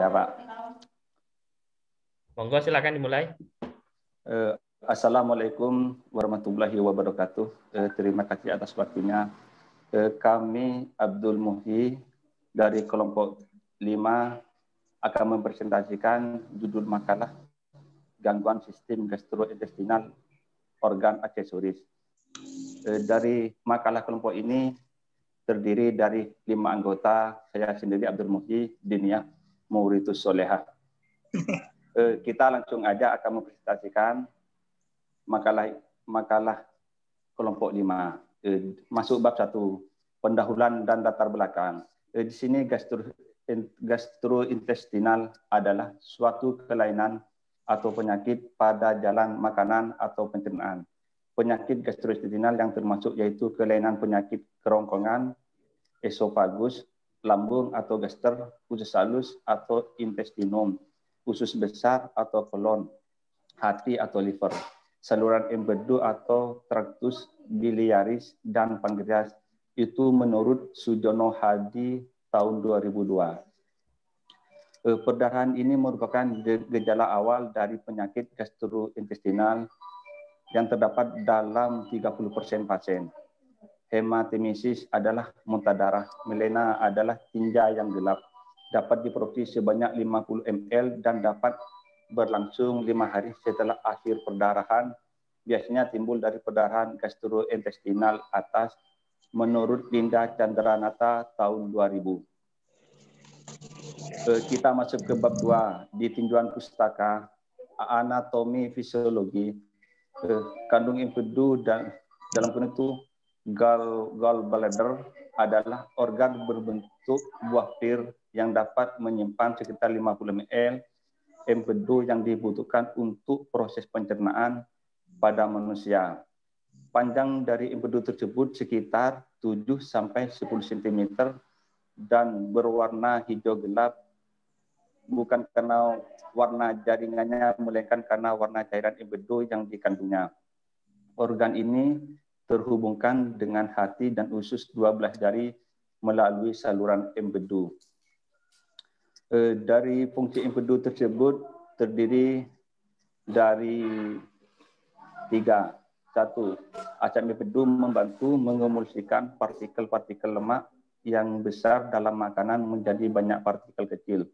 Ya, Pak. Monggo silakan dimulai. Assalamualaikum warahmatullahi wabarakatuh. Terima kasih atas waktunya. Kami Abdul Muhyi dari kelompok 5 akan mempresentasikan judul makalah gangguan sistem gastrointestinal organ aksesoris. Dari makalah kelompok ini terdiri dari 5 anggota, saya sendiri Abdul Muhyi, Diniyah Mauritus Solehah. Kita langsung aja akan mempresentasikan makalah kelompok 5. Masuk bab 1, pendahuluan dan latar belakang. Di sini gastrointestinal adalah suatu kelainan atau penyakit pada jalan makanan atau pencernaan. Penyakit gastrointestinal yang termasuk yaitu kelainan penyakit kerongkongan, esofagus, lambung atau gaster, usus halus atau intestinum, usus besar atau kolon, hati atau liver, saluran empedu atau traktus biliaris, dan pankreas. Itu menurut Sujono Hadi tahun 2002. Perdarahan ini merupakan gejala awal dari penyakit gastrointestinal yang terdapat dalam 30% pasien. Hematemesis adalah muntah darah, melena adalah tinja yang gelap, dapat diproduksi sebanyak 50 ml dan dapat berlangsung 5 hari setelah akhir perdarahan. Biasanya timbul dari perdarahan gastrointestinal atas menurut Linda Chandranata tahun 2000. Kita masuk ke bab 2 di tinjauan pustaka anatomi fisiologi. Kandung empedu dan dalam itu gallbladder adalah organ berbentuk buah pir yang dapat menyimpan sekitar 50 ml empedu yang dibutuhkan untuk proses pencernaan pada manusia. Panjang dari empedu tersebut sekitar 7-10 cm dan berwarna hijau gelap, bukan karena warna jaringannya, melainkan karena warna cairan empedu yang dikandungnya. Organ ini terhubungkan dengan hati dan usus 12 jari melalui saluran empedu. Dari fungsi empedu tersebut terdiri dari 3. 1. Asam empedu membantu mengemulsikan partikel-partikel lemak yang besar dalam makanan menjadi banyak partikel kecil.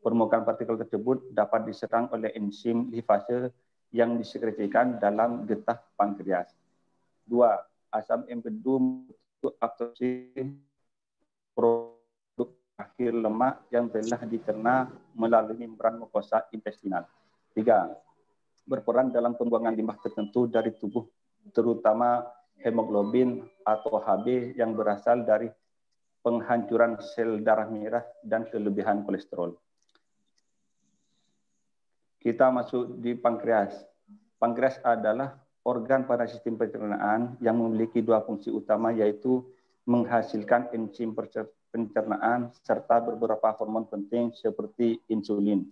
Permukaan partikel tersebut dapat diserang oleh enzim lipase yang disekresikan dalam getah pankreas. 2. Asam empedu absorpsi produk akhir lemak yang telah dicerna melalui membran mukosa intestinal. 3. Berperan dalam pembuangan limbah tertentu dari tubuh, terutama hemoglobin atau Hb yang berasal dari penghancuran sel darah merah dan kelebihan kolesterol. Kita masuk di pankreas. Pankreas adalah organ pada sistem pencernaan yang memiliki 2 fungsi utama, yaitu menghasilkan enzim pencernaan serta beberapa hormon penting seperti insulin.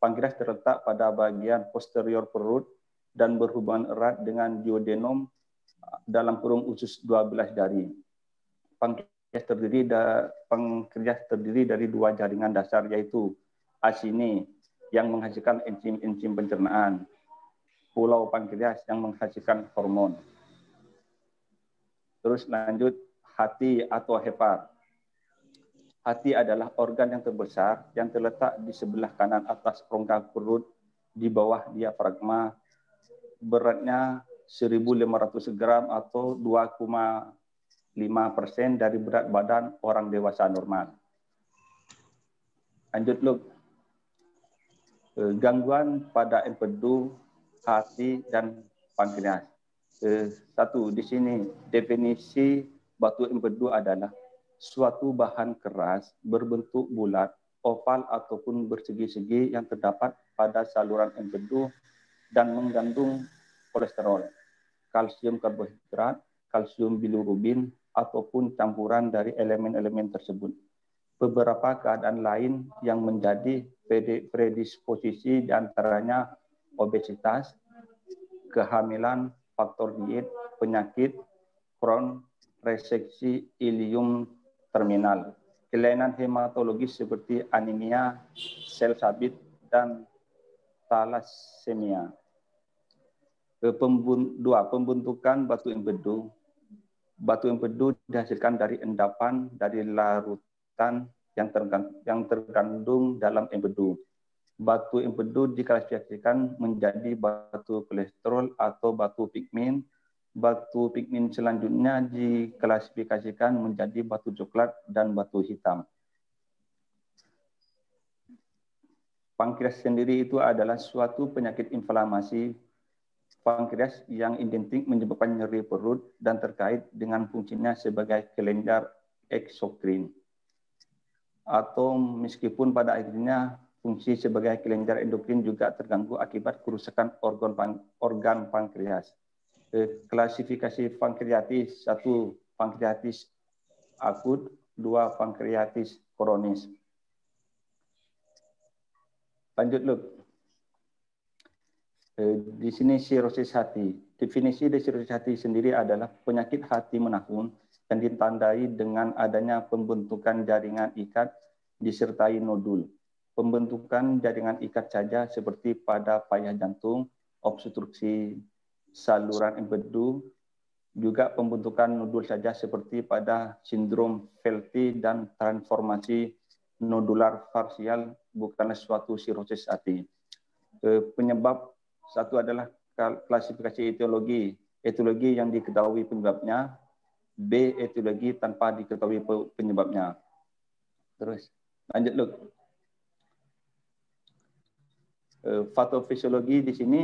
Pankreas terletak pada bagian posterior perut dan berhubungan erat dengan duodenum dalam kurung usus 12 jari. Pankreas terdiri dari 2 jaringan dasar, yaitu acini yang menghasilkan enzim pencernaan, pulau pankreas yang menghasilkan hormon. Terus lanjut, hati atau hepar. Hati adalah organ yang terbesar yang terletak di sebelah kanan atas rongga perut di bawah diafragma. Beratnya 1.500 gram atau 2,5% dari berat badan orang dewasa normal. Lanjut, Luk. Gangguan pada empedu, hati, dan pankreas. 1. Di sini definisi batu empedu adalah suatu bahan keras berbentuk bulat, oval ataupun bersegi-segi yang terdapat pada saluran empedu dan mengandung kolesterol, kalsium karbohidrat, kalsium bilirubin, ataupun campuran dari elemen-elemen tersebut. Beberapa keadaan lain yang menjadi predisposisi diantaranya obesitas, kehamilan, faktor diet, penyakit Crohn, reseksi ilium terminal, kelainan hematologis seperti anemia, sel sabit, dan thalassemia. Pembentukan batu empedu. Batu empedu dihasilkan dari endapan dari larutan yang terkandung dalam empedu. Batu empedu diklasifikasikan menjadi batu kolesterol atau batu pigmen. Batu pigmen selanjutnya diklasifikasikan menjadi batu coklat dan batu hitam. Pankreas sendiri itu adalah suatu penyakit inflamasi pankreas yang identik menyebabkan nyeri perut dan terkait dengan fungsinya sebagai kelenjar eksokrin. Atau meskipun pada akhirnya fungsi sebagai kelenjar endokrin juga terganggu akibat kerusakan organ pankreas. Klasifikasi pankreatis: 1. Pankreatis akut, 2. Pankreatis kronis. Lanjut, Luk. Di sini sirosis hati. Definisi dari sirosis hati sendiri adalah penyakit hati menahun yang ditandai dengan adanya pembentukan jaringan ikat disertai nodul. Pembentukan jaringan ikat saja seperti pada payah jantung, obstruksi saluran empedu, juga pembentukan nodul saja seperti pada sindrom Felty dan transformasi nodular parsial bukanlah suatu sirosis hati. Penyebab satu adalah klasifikasi etiologi. Etiologi yang diketahui penyebabnya. B. Etiologi tanpa diketahui penyebabnya. Terus lanjut, Luk. Patofisiologi di sini,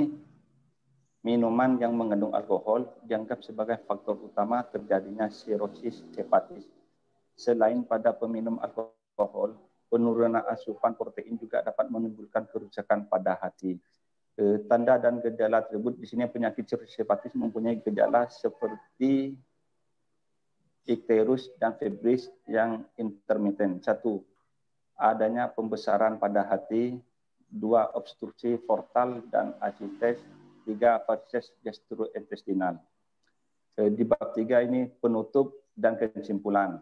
minuman yang mengandung alkohol dianggap sebagai faktor utama terjadinya sirosis hepatis. Selain pada peminum alkohol, penurunan asupan protein juga dapat menimbulkan kerusakan pada hati. Tanda dan gejala tersebut di sini penyakit sirosis hepatis mempunyai gejala seperti ikterus dan febris yang intermiten. 1. Adanya pembesaran pada hati. 2. Obstruksi portal dan ascites. 3. Varises gastrointestinal. Di bab 3 ini penutup dan kesimpulan.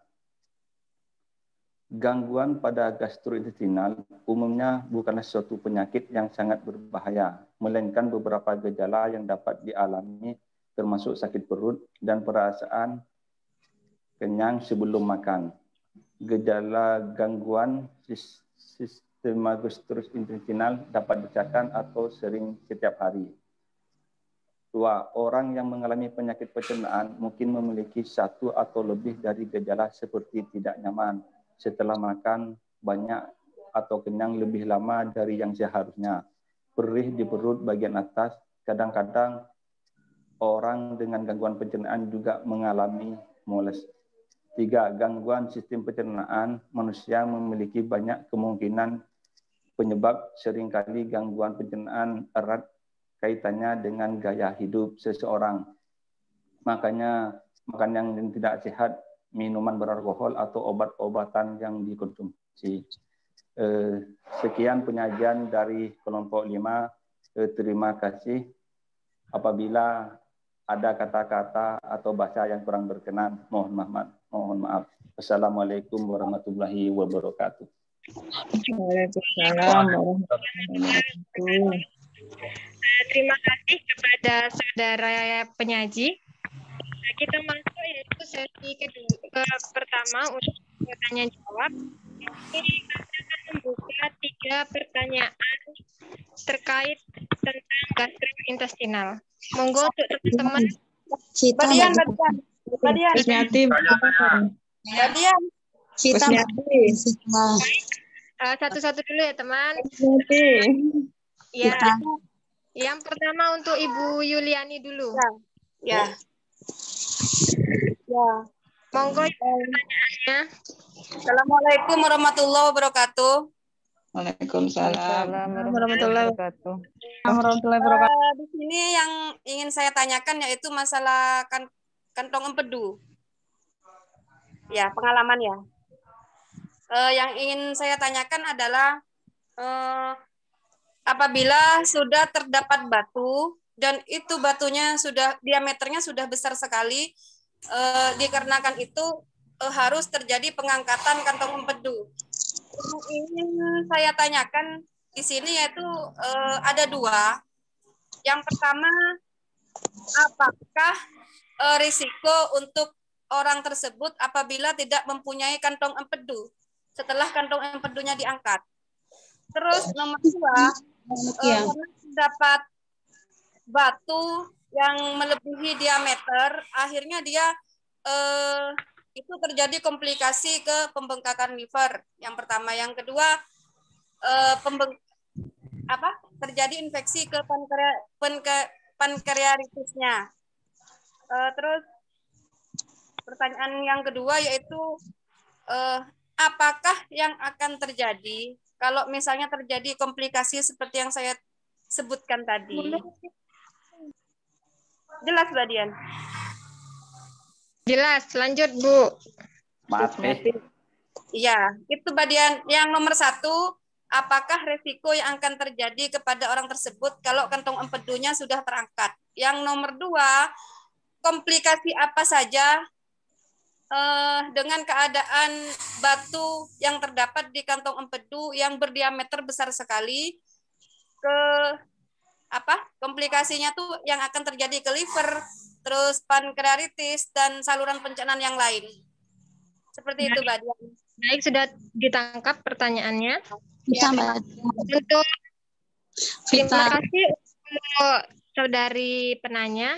Gangguan pada gastrointestinal umumnya bukanlah suatu penyakit yang sangat berbahaya, melainkan beberapa gejala yang dapat dialami termasuk sakit perut dan perasaan kenyang sebelum makan. Gejala gangguan sistem gastrointestinal dapat dirasakan atau sering setiap hari. 2. Orang yang mengalami penyakit pencernaan mungkin memiliki satu atau lebih dari gejala seperti tidak nyaman setelah makan banyak atau kenyang lebih lama dari yang seharusnya. Perih di perut bagian atas. Kadang-kadang orang dengan gangguan pencernaan juga mengalami mules. 3. Gangguan sistem pencernaan. Manusia memiliki banyak kemungkinan penyebab. Seringkali gangguan pencernaan erat kaitannya dengan gaya hidup seseorang. Makanya makan yang tidak sehat, minuman beralkohol atau obat-obatan yang dikonsumsi. Sekian penyajian dari kelompok 5. Terima kasih. Apabila ada kata-kata atau bahasa yang kurang berkenan, mohon maaf. Assalamualaikum warahmatullahi wabarakatuh. Waalaikumsalam warahmatullahi wabarakatuh. Terima kasih kepada saudara penyaji. Kita masuk yaitu sesi pertama untuk tanya jawab. Ini kami akan membuka 3 pertanyaan terkait tentang gastrointestinal. Monggo untuk teman-teman. Badian. Satu-satu dulu ya, teman. Ya. Yang pertama untuk Ibu Yuliani dulu. Ya. Monggo pertanyaannya. Assalamualaikum warahmatullahi wabarakatuh. Waalaikumsalam warahmatullahi wabarakatuh. Di sini yang ingin saya tanyakan yaitu masalah kantong empedu. Ya, pengalaman ya. Yang ingin saya tanyakan adalah apabila sudah terdapat batu dan itu batunya sudah diameternya sudah besar sekali, dikarenakan itu harus terjadi pengangkatan kantong empedu. Yang ingin saya tanyakan di sini yaitu ada dua. Yang pertama, apakah risiko untuk orang tersebut apabila tidak mempunyai kantong empedu setelah kantong empedunya diangkat? Terus nomor dua, karena terdapat batu yang melebihi diameter, akhirnya dia itu terjadi komplikasi ke pembengkakan liver. Yang pertama, yang kedua terjadi infeksi ke pankreatitisnya. Terus pertanyaan yang kedua yaitu apakah yang akan terjadi kalau misalnya terjadi komplikasi seperti yang saya sebutkan tadi? Jelas, Mbak Dian? Jelas, lanjut Bu. Mati. Iya, itu Mbak Dian. Yang nomor 1, apakah resiko yang akan terjadi kepada orang tersebut kalau kantong empedunya sudah terangkat? Yang nomor 2, komplikasi apa saja dengan keadaan batu yang terdapat di kantong empedu yang berdiameter besar sekali, komplikasinya tuh yang akan terjadi ke liver, terus pankreatitis dan saluran pencernaan yang lain. Seperti itu, Mbak Dian. Baik, sudah ditangkap pertanyaannya. Bisa, Mbak. Untuk terima kasih untuk saudari penanya.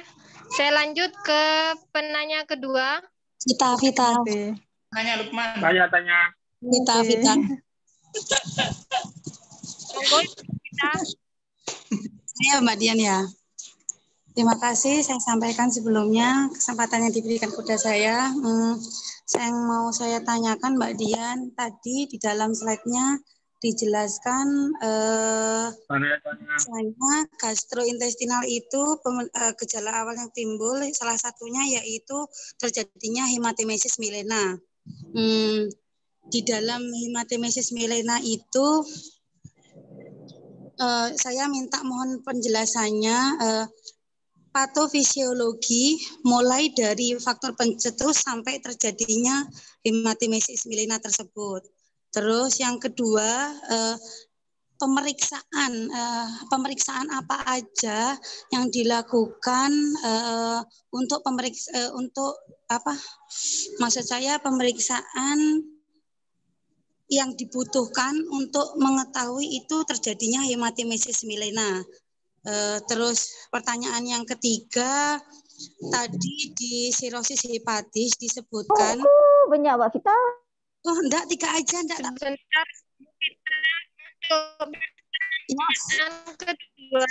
Saya lanjut ke penanya kedua. Vita. Tanya Lukman. Tanya. Vita. Saya Mbak Dian ya. Terima kasih saya sampaikan sebelumnya kesempatan yang diberikan kepada saya. Yang mau saya tanyakan Mbak Dian, tadi di dalam slide-nya dijelaskan misalnya gastrointestinal itu gejala awal yang timbul salah satunya yaitu terjadinya hematemesis milena. Di dalam hematemesis milena itu saya minta mohon penjelasannya patofisiologi mulai dari faktor pencetus sampai terjadinya hematemesis milena tersebut. Terus yang kedua, pemeriksaan apa aja yang dilakukan untuk maksud saya pemeriksaan yang dibutuhkan untuk mengetahui itu terjadinya hematemesis milena. Terus pertanyaan yang ketiga, tadi di sirosis hepatis disebutkan. Banyak Mbak Vita. Oh, enggak, 3 aja, enggak. Sebentar, yang kedua,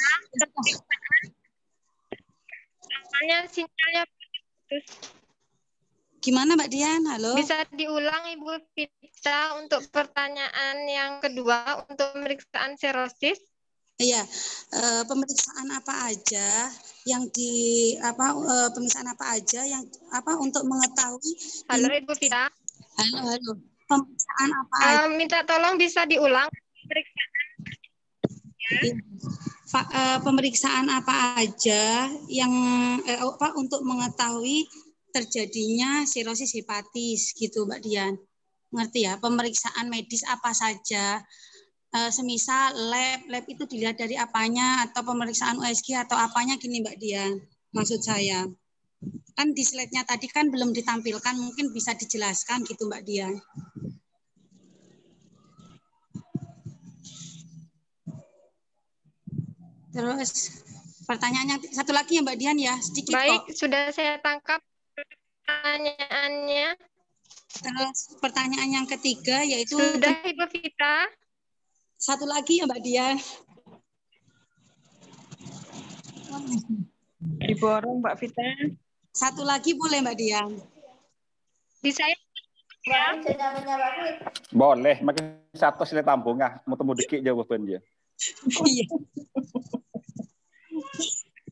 soalnya sinyalnya putus. Gimana Mbak Dian? Halo? Bisa diulang Ibu Vita untuk pertanyaan yang kedua untuk pemeriksaan serosis? Iya, pemeriksaan apa aja yang pemeriksaan apa aja yang untuk mengetahui. Halo Ibu Vita. Halo. Pemeriksaan apa aja? Minta tolong bisa diulang pemeriksaan apa aja yang untuk mengetahui terjadinya sirosis hepatis gitu Mbak Dian. Ngerti ya? Pemeriksaan medis apa saja? Semisal lab itu dilihat dari apanya atau pemeriksaan USG atau apanya gini Mbak Dian. Maksud saya. Kan di slide-nya tadi kan belum ditampilkan, mungkin bisa dijelaskan gitu Mbak Dian. Terus pertanyaannya satu lagi ya Mbak Dian ya, sedikit. Baik, kok. sudah saya tangkap pertanyaannya. Terus pertanyaan yang ketiga yaitu. Sudah Ibu Vita. Satu lagi ya Mbak Dian. Diborong Mbak Vita. Satu lagi boleh Mbak Dian? Bisa ya? Boleh, makin satu sila tambung mau temu dikit jawaban dia. Iya.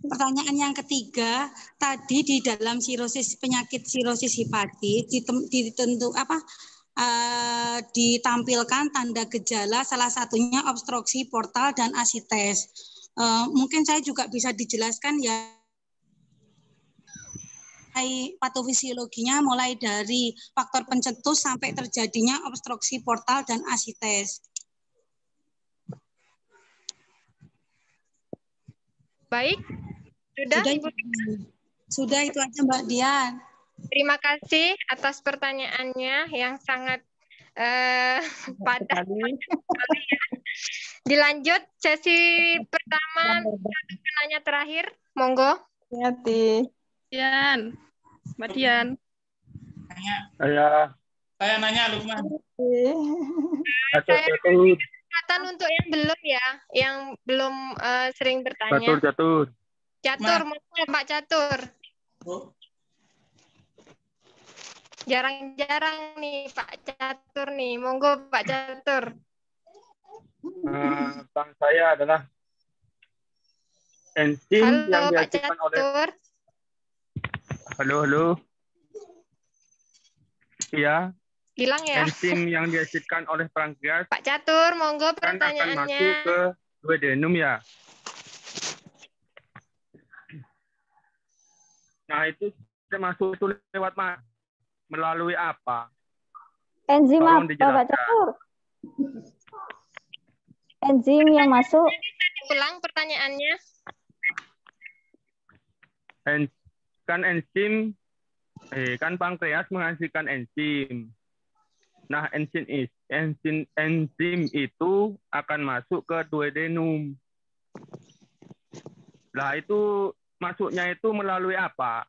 Pertanyaan yang ketiga, tadi di dalam penyakit sirosis hepatis ditampilkan tanda gejala salah satunya obstruksi portal dan asites. Mungkin saya juga bisa dijelaskan ya patofisiologinya mulai dari faktor pencetus sampai terjadinya obstruksi portal dan asites. Baik, sudah Ibu? Sudah itu aja Mbak Dian. Terima kasih atas pertanyaannya yang sangat padat. Dilanjut sesi pertama, penanya terakhir, monggo. Hati. Dian, Mbak Dian. Saya nanya Lukman. Kesempatan untuk yang belum ya, yang belum sering bertanya. Catur, monggo Pak Catur. Jarang-jarang nih Pak Catur nih, monggo Pak Catur. Bang saya adalah enzim yang dihasilkan oleh. Halo. Iya. Hilang ya. Enzim yang dihasilkan oleh pankreas. Pak Catur, monggo Akan pertanyaannya. masuk ke duodenum ya. Nah itu masuk itu lewat mana? Melalui apa? Enzim apa Pak Catur? Enzim yang masuk. Ulang pertanyaannya. Kan pankreas menghasilkan enzim. Nah, enzim itu akan masuk ke duodenum. Nah, itu masuknya itu melalui apa?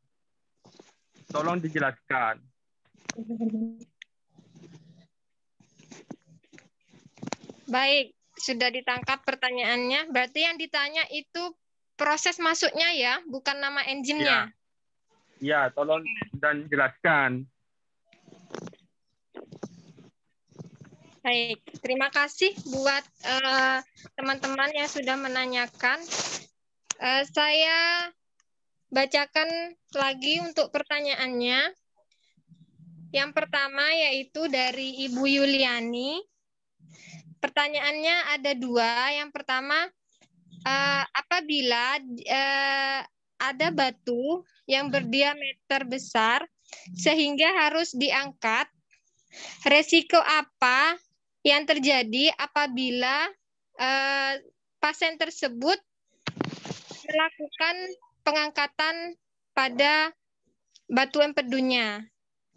Tolong dijelaskan. Baik, sudah ditangkap pertanyaannya. Berarti yang ditanya itu proses masuknya ya, bukan nama enzimnya. Ya, tolong dan jelaskan. Baik, terima kasih buat teman-teman yang sudah menanyakan. Saya bacakan lagi untuk pertanyaannya. Yang pertama yaitu dari Ibu Yuliani. Pertanyaannya ada dua. Yang pertama, apabila ada batu yang berdiameter besar sehingga harus diangkat, resiko apa yang terjadi apabila pasien tersebut melakukan pengangkatan pada batu empedunya?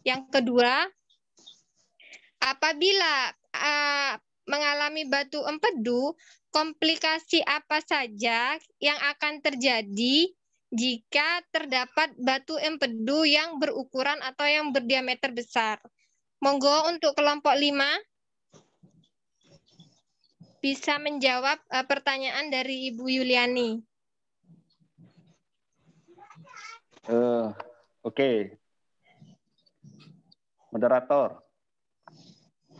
Yang kedua, apabila mengalami batu empedu, komplikasi apa saja yang akan terjadi jika terdapat batu empedu yang berukuran atau yang berdiameter besar? Monggo untuk kelompok 5 bisa menjawab pertanyaan dari Ibu Yuliani. Oke. Moderator.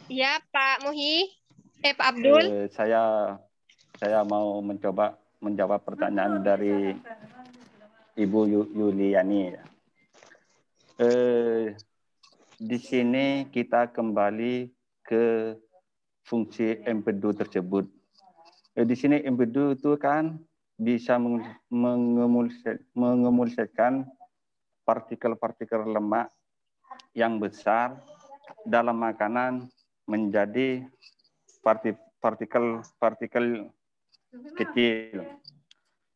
Ya, Pak Muhi. Pak Abdul. Saya mau mencoba menjawab pertanyaan dari Ibu Yuliani. Di sini kita kembali ke fungsi empedu tersebut. Di sini empedu itu kan bisa mengemulsikan partikel-partikel lemak yang besar dalam makanan menjadi partikel kecil.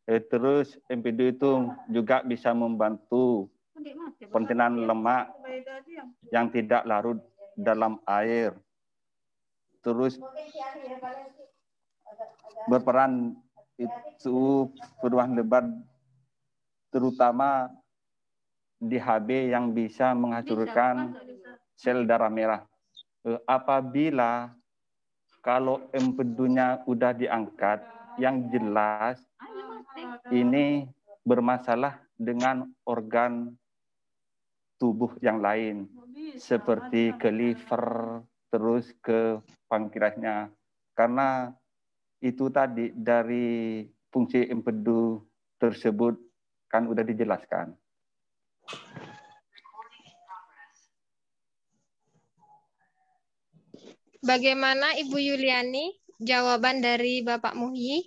Terus empedu itu juga bisa membantu pencernaan lemak yang tidak larut dalam air. Terus berperan itu perubahan lebat terutama di HB yang bisa menghancurkan sel darah merah. Apabila kalau empedunya udah diangkat, yang jelas ini bermasalah dengan organ tubuh yang lain, seperti ke liver, terus ke pankreasnya. Karena itu tadi dari fungsi empedu tersebut kan udah dijelaskan. Bagaimana Ibu Yuliani jawaban dari Bapak Muhyi?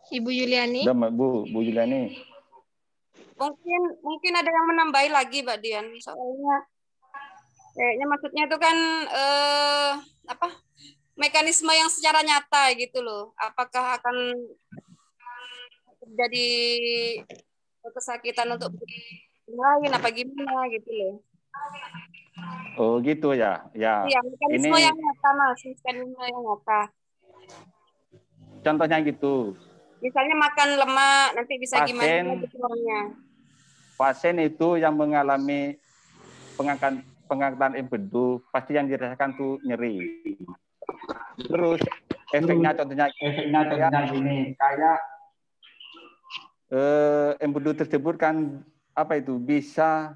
Ibu Yuliani. Udah, Bu Yuliani. Mungkin ada yang menambahi lagi, Mbak Dian. Soalnya kayaknya maksudnya itu kan mekanisme yang secara nyata gitu loh. Apakah akan terjadi kesakitan untuk lain apa gimana gitu loh. Oh gitu ya. Ya. Iya, mekanisme Ini yang nyata, Mas. Mekanisme yang nyata. contohnya gitu. Misalnya makan lemak, nanti bisa gimana gitu. Pasien itu yang mengalami pengangkatan empedu, pasti yang dirasakan tuh nyeri. Terus efeknya contohnya gini, kayak empedu tersebut kan apa itu bisa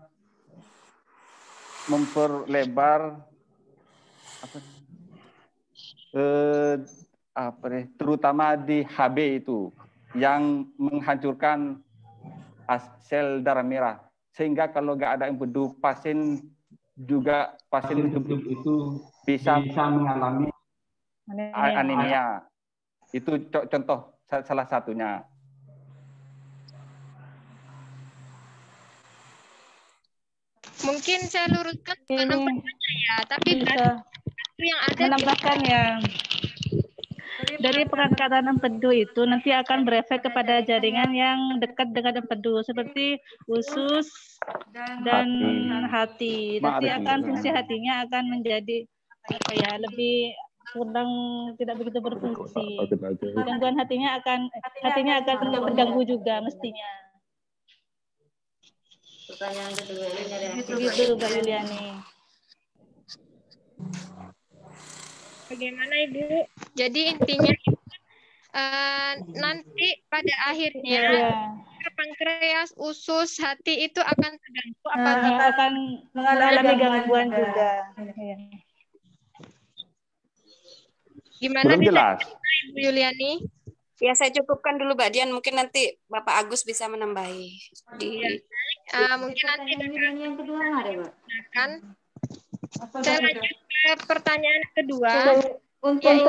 memperlebar terutama di HB itu yang menghancurkan sel darah merah, sehingga kalau nggak ada empedu pasien tersebut itu bisa mengalami anemia. Itu contoh salah satunya. Mungkin saya luruskan bukan ya, tapi bisa yang ada menambahkan ya. Dari pengangkatan empedu itu nanti akan berefek kepada jaringan yang dekat dengan empedu seperti usus dan hati. Nanti akan fungsi hatinya akan menjadi lebih kurang, tidak begitu berfungsi. Gangguan hatinya akan terganggu juga mestinya. Pertanyaan kedua ini Begitu Mbak Yuliani. Bagaimana Ibu? Jadi intinya nanti pada akhirnya pankreas, usus, hati itu akan terganggu akan mengalami gangguan juga. Gimana belum jelas, Ibu Yuliani? Ya, saya cukupkan dulu, Mbak Dian. Mungkin nanti Bapak Agus bisa menambahi. Mungkin nanti yang kedua ada, Mbak. Saya lanjut ke pertanyaan kedua. Untuk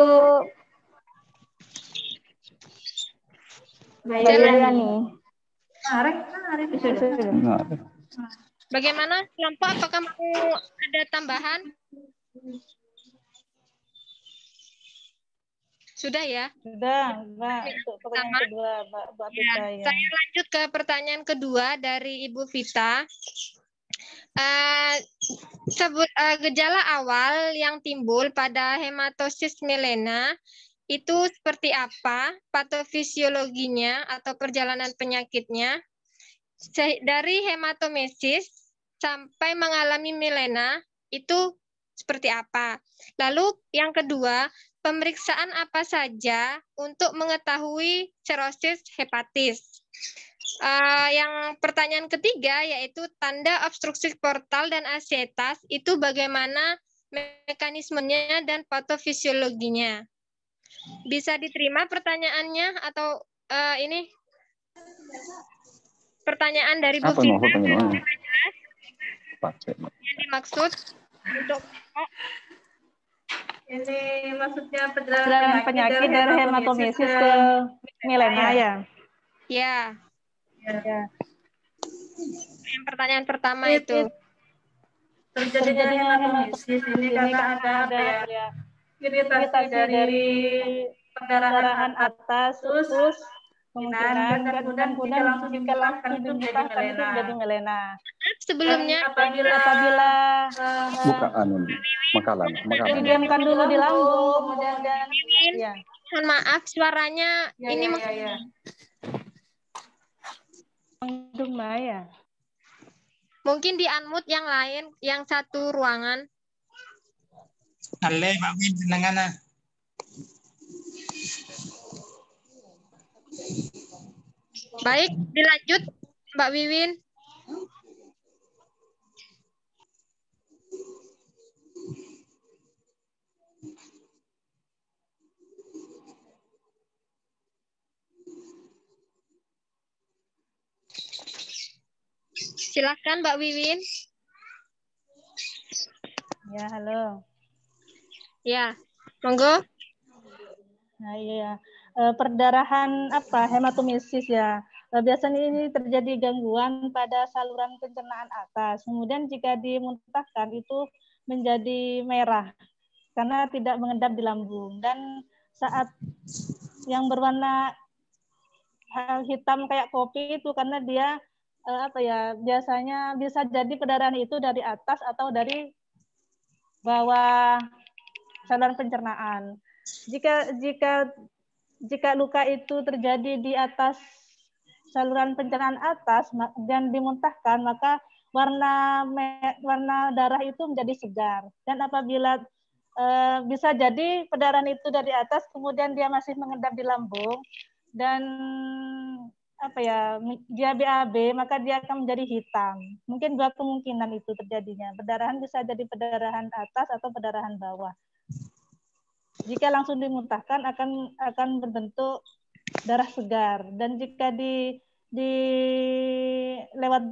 Bagaimana kelompok? Apakah mau ada tambahan? Sudah ya? Sudah, Mbak. Untuk pertanyaan kedua, Mbak Vita. Ya. Saya lanjut ke pertanyaan kedua dari Ibu Vita. Gejala awal yang timbul pada hematosis melena itu seperti apa? Patofisiologinya atau perjalanan penyakitnya? Dari hematomesis sampai mengalami melena itu seperti apa? Lalu yang kedua, pemeriksaan apa saja untuk mengetahui sirosis hepatis? Yang pertanyaan ketiga yaitu tanda obstruksi portal dan asietas itu bagaimana mekanismenya dan patofisiologinya? Bisa diterima pertanyaannya atau ini pertanyaan dari Bu Vita? Yang dimaksud untuk ini maksudnya perjalanan penyakit dari hematomesis ke melena ya? Ya. Yang pertanyaan pertama itu. Terjadinya hematomesis ini karena ada iritasi dari pendarahan atas usus, kemungkinan dan kemudian langsung dimuntahkan itu menjadi melena. Sebelumnya apabila makanan didiamkan dulu di lambung, kemudian mohon maaf suaranya ini ya. Mungkin di unmute yang lain, yang satu ruangan. Ale, Mbak Win, senangana. Baik, dilanjut Mbak Wiwin. Silakan Mbak Wiwin. Ya, halo. Ya, monggo. Nah, iya. perdarahan hematomesis ya. Biasanya ini terjadi gangguan pada saluran pencernaan atas. Kemudian jika dimuntahkan itu menjadi merah karena tidak mengendap di lambung, dan saat yang berwarna hitam kayak kopi itu karena dia biasanya bisa jadi perdarahan itu dari atas atau dari bawah saluran pencernaan. Jika luka itu terjadi di atas saluran pencernaan atas dan dimuntahkan, maka warna darah itu menjadi segar. Dan apabila bisa jadi perdarahan itu dari atas, kemudian dia masih mengendap di lambung dan dia BAB, maka dia akan menjadi hitam. Mungkin 2 kemungkinan itu terjadinya. Perdarahan bisa jadi perdarahan atas atau perdarahan bawah. Jika langsung dimuntahkan akan berbentuk darah segar, dan jika di lewat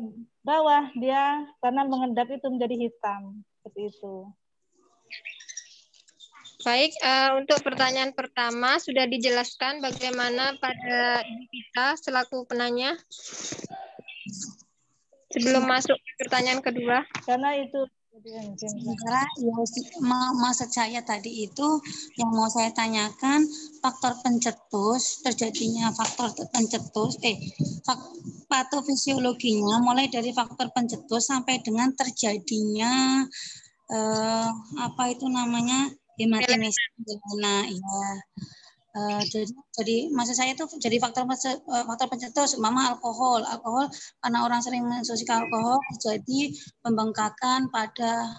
bawah dia karena mengendap itu menjadi hitam, seperti itu. Baik, untuk pertanyaan pertama sudah dijelaskan bagaimana pada Ibu Vita selaku penanya. Sebelum masuk ke pertanyaan kedua. Karena itu sementara ya, maksud saya tadi itu yang mau saya tanyakan, faktor pencetus, terjadinya faktor pencetus, patofisiologinya mulai dari faktor pencetus sampai dengan terjadinya hematomesis. Nah, ya. Jadi maksud saya itu jadi faktor pencetus, alkohol karena orang sering mengonsumsi alkohol jadi pembengkakan pada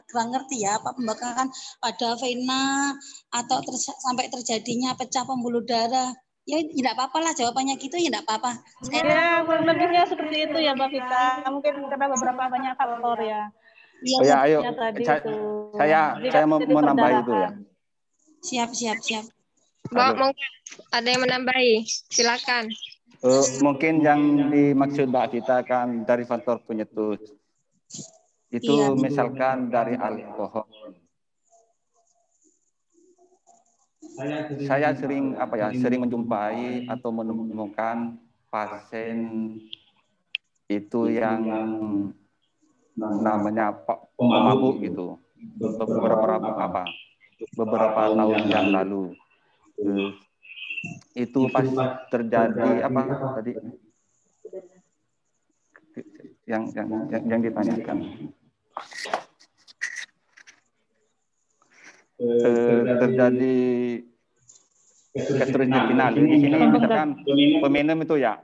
kurang ngerti ya, pembengkakan pada vena atau sampai terjadinya pecah pembuluh darah. Ya tidak apa-apa lah jawabannya gitu, ya tidak apa-apa. Ya kurang lebihnya seperti itu ya Mbak Vita, mungkin karena beberapa banyak faktor ya. Iya, ayo. Saya mau menambah itu ya. Siap. Mbak, mungkin ada yang menambahi, silakan. Mungkin yang dimaksud Mbak Vita kan dari faktor penyetus. Itu misalkan dari alkohol. Saya sering menjumpai atau menemukan pasien itu yang namanya pemabuk gitu. Beberapa tahun yang lalu. Itu pas terjadi tadi yang ditanyakan. Terjadi gastrointestinal. Di sini misalkan peminum itu ya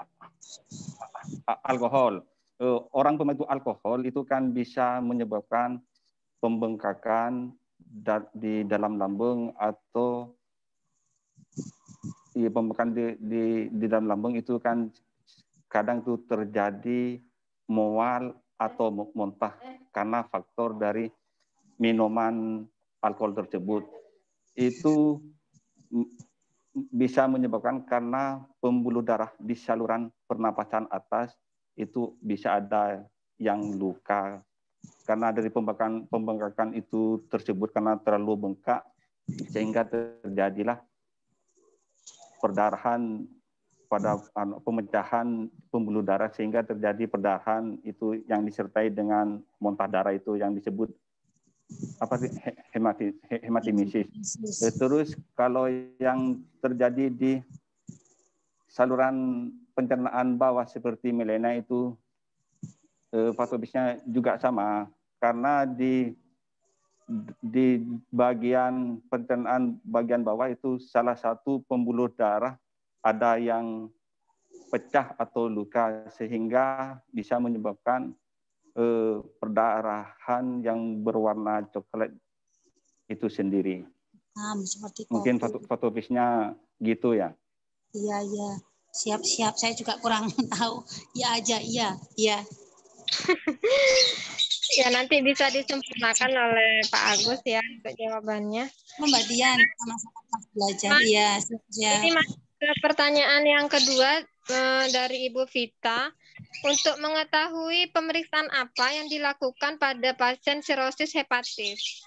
alkohol. Orang peminum alkohol itu kan bisa menyebabkan pembengkakan di dalam lambung atau pembengkakan di dalam lambung itu kan kadang tuh terjadi mual atau muntah karena faktor dari minuman alkohol tersebut. Itu bisa menyebabkan karena pembuluh darah di saluran pernapasan atas itu bisa ada yang luka karena dari pembengkakan itu tersebut karena terlalu bengkak sehingga terjadilah perdarahan pada pemecahan pembuluh darah sehingga terjadi perdarahan itu yang disertai dengan muntah darah itu yang disebut hematomesis. Terus kalau yang terjadi di saluran pencernaan bawah seperti melena itu patologisnya juga sama karena di bagian pencernaan bagian bawah itu salah satu pembuluh darah ada yang pecah atau luka sehingga bisa menyebabkan perdarahan yang berwarna coklat itu sendiri. Seperti mungkin patologisnya gitu ya. Iya. Siap. Saya juga kurang tahu. Ya aja, iya. Ya nanti bisa disempurnakan oleh Pak Agus ya untuk jawabannya. Mbak Dian, sama-sama belajar. Iya, siap. Ini masuk ke pertanyaan yang kedua dari Ibu Vita. Untuk mengetahui pemeriksaan apa yang dilakukan pada pasien sirosis hepatis?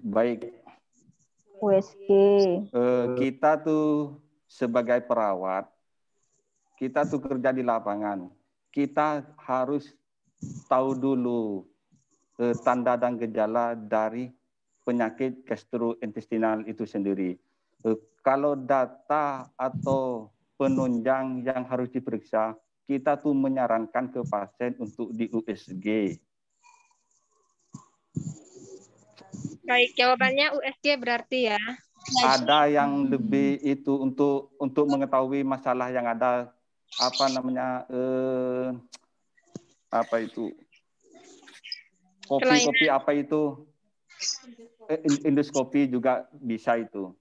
Baik. USG. Kita tuh sebagai perawat, kita tuh kerja di lapangan. Kita harus tahu dulu tanda dan gejala dari penyakit gastrointestinal itu sendiri. Kalau data atau penunjang yang harus diperiksa, kita tuh menyarankan ke pasien untuk di USG. Baik, jawabannya USG berarti ya. Ada yang lebih itu untuk mengetahui masalah yang ada, apa namanya, apa itu, kopi apa itu, endoskopi juga bisa itu.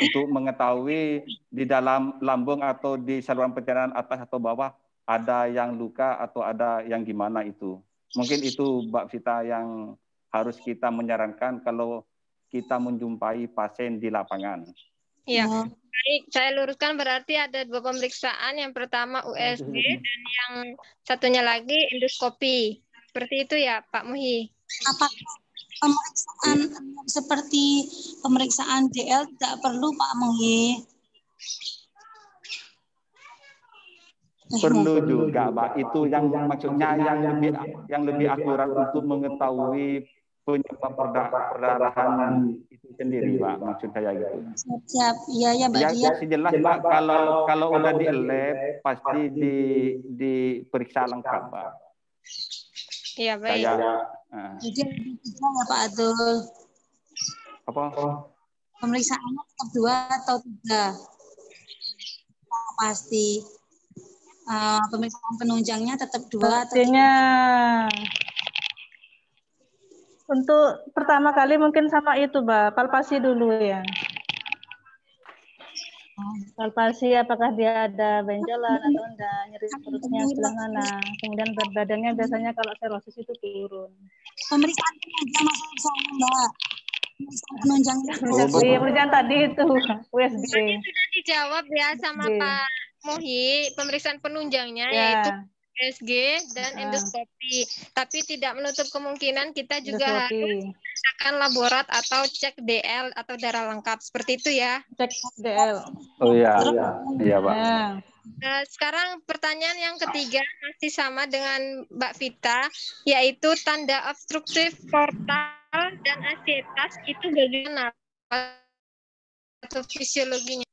Untuk mengetahui di dalam lambung atau di saluran pencernaan atas atau bawah ada yang luka atau ada yang gimana itu. Mungkin itu Mbak Vita yang harus kita menyarankan kalau kita menjumpai pasien di lapangan. Iya, baik. Saya luruskan berarti ada 2 pemeriksaan. Yang pertama USG dan yang satunya lagi endoskopi. Seperti itu ya, Pak Muhi. Apakah pemeriksaan seperti pemeriksaan DL tidak perlu, Pak Muhi? Perlu juga, Pak. Itu yang maksudnya yang lebih akurat untuk mengetahui penyebab perdarahan itu sendiri, Pak. Maksud saya gitu. Siap, iya ya, Mbak Dia. Ya, jelas, Pak. Kalau udah di lab pasti diperiksa lengkap, Pak. Iya, baik. Jadi ya Pak Adul. Apa? Pemeriksaannya tetap 2 atau 3? Pasti. Pemeriksaan penunjangnya tetap 2 atau 3? Untuk pertama kali mungkin sama itu, Mbak, palpasi dulu ya. Palpasi apakah dia ada benjolan atau enggak, nyeri perutnya sebelah mana. Kemudian berat badannya biasanya kalau serosis itu turun. Pemeriksaan penunjang masuk sana, Mbak. Pemeriksaan penunjangnya. Pemeriksaan tadi itu USG. Tadi sudah dijawab ya sama Pak Muhi, pemeriksaan penunjangnya yaitu USG dan endoskopi. Tapi tidak menutup kemungkinan kita juga harus menggunakan laborat atau cek DL atau darah lengkap. Seperti itu ya. Cek DL. Oh iya, iya Pak. Nah, sekarang pertanyaan yang ketiga masih sama dengan Mbak Vita, yaitu tanda obstruktif portal dan asietas itu bagaimana atau fisiologinya?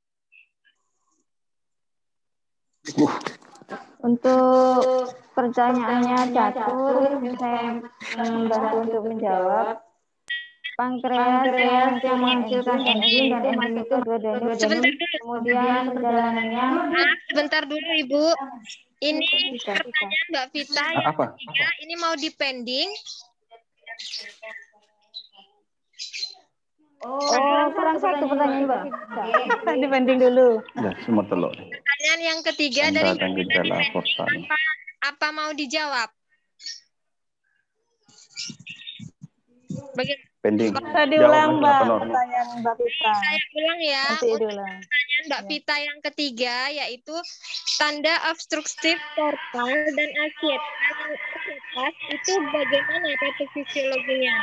Untuk pertanyaannya Catur, saya membantu untuk menjawab. Pankreas yang menghasilkan enzim dan enzim itu duodenum. Kemudian perjalanannya. Sebentar dulu Ibu. Ini pertanyaan Mbak Vita yang ketiga. Ini mau dipending. Kurang satu pertanyaan Mbak Vita. Dipending dulu. Ya, semua telur. Pertanyaan yang ketiga dari Mbak Vita, apa mau dijawab? Pending. Tadi ulang Mbak pertanyaan Mbak Vita. Saya ulang ya. Pertanyaan Mbak Vita yang ketiga yaitu tanda obstruktif portal dan asietas itu bagaimana patofisiologinya?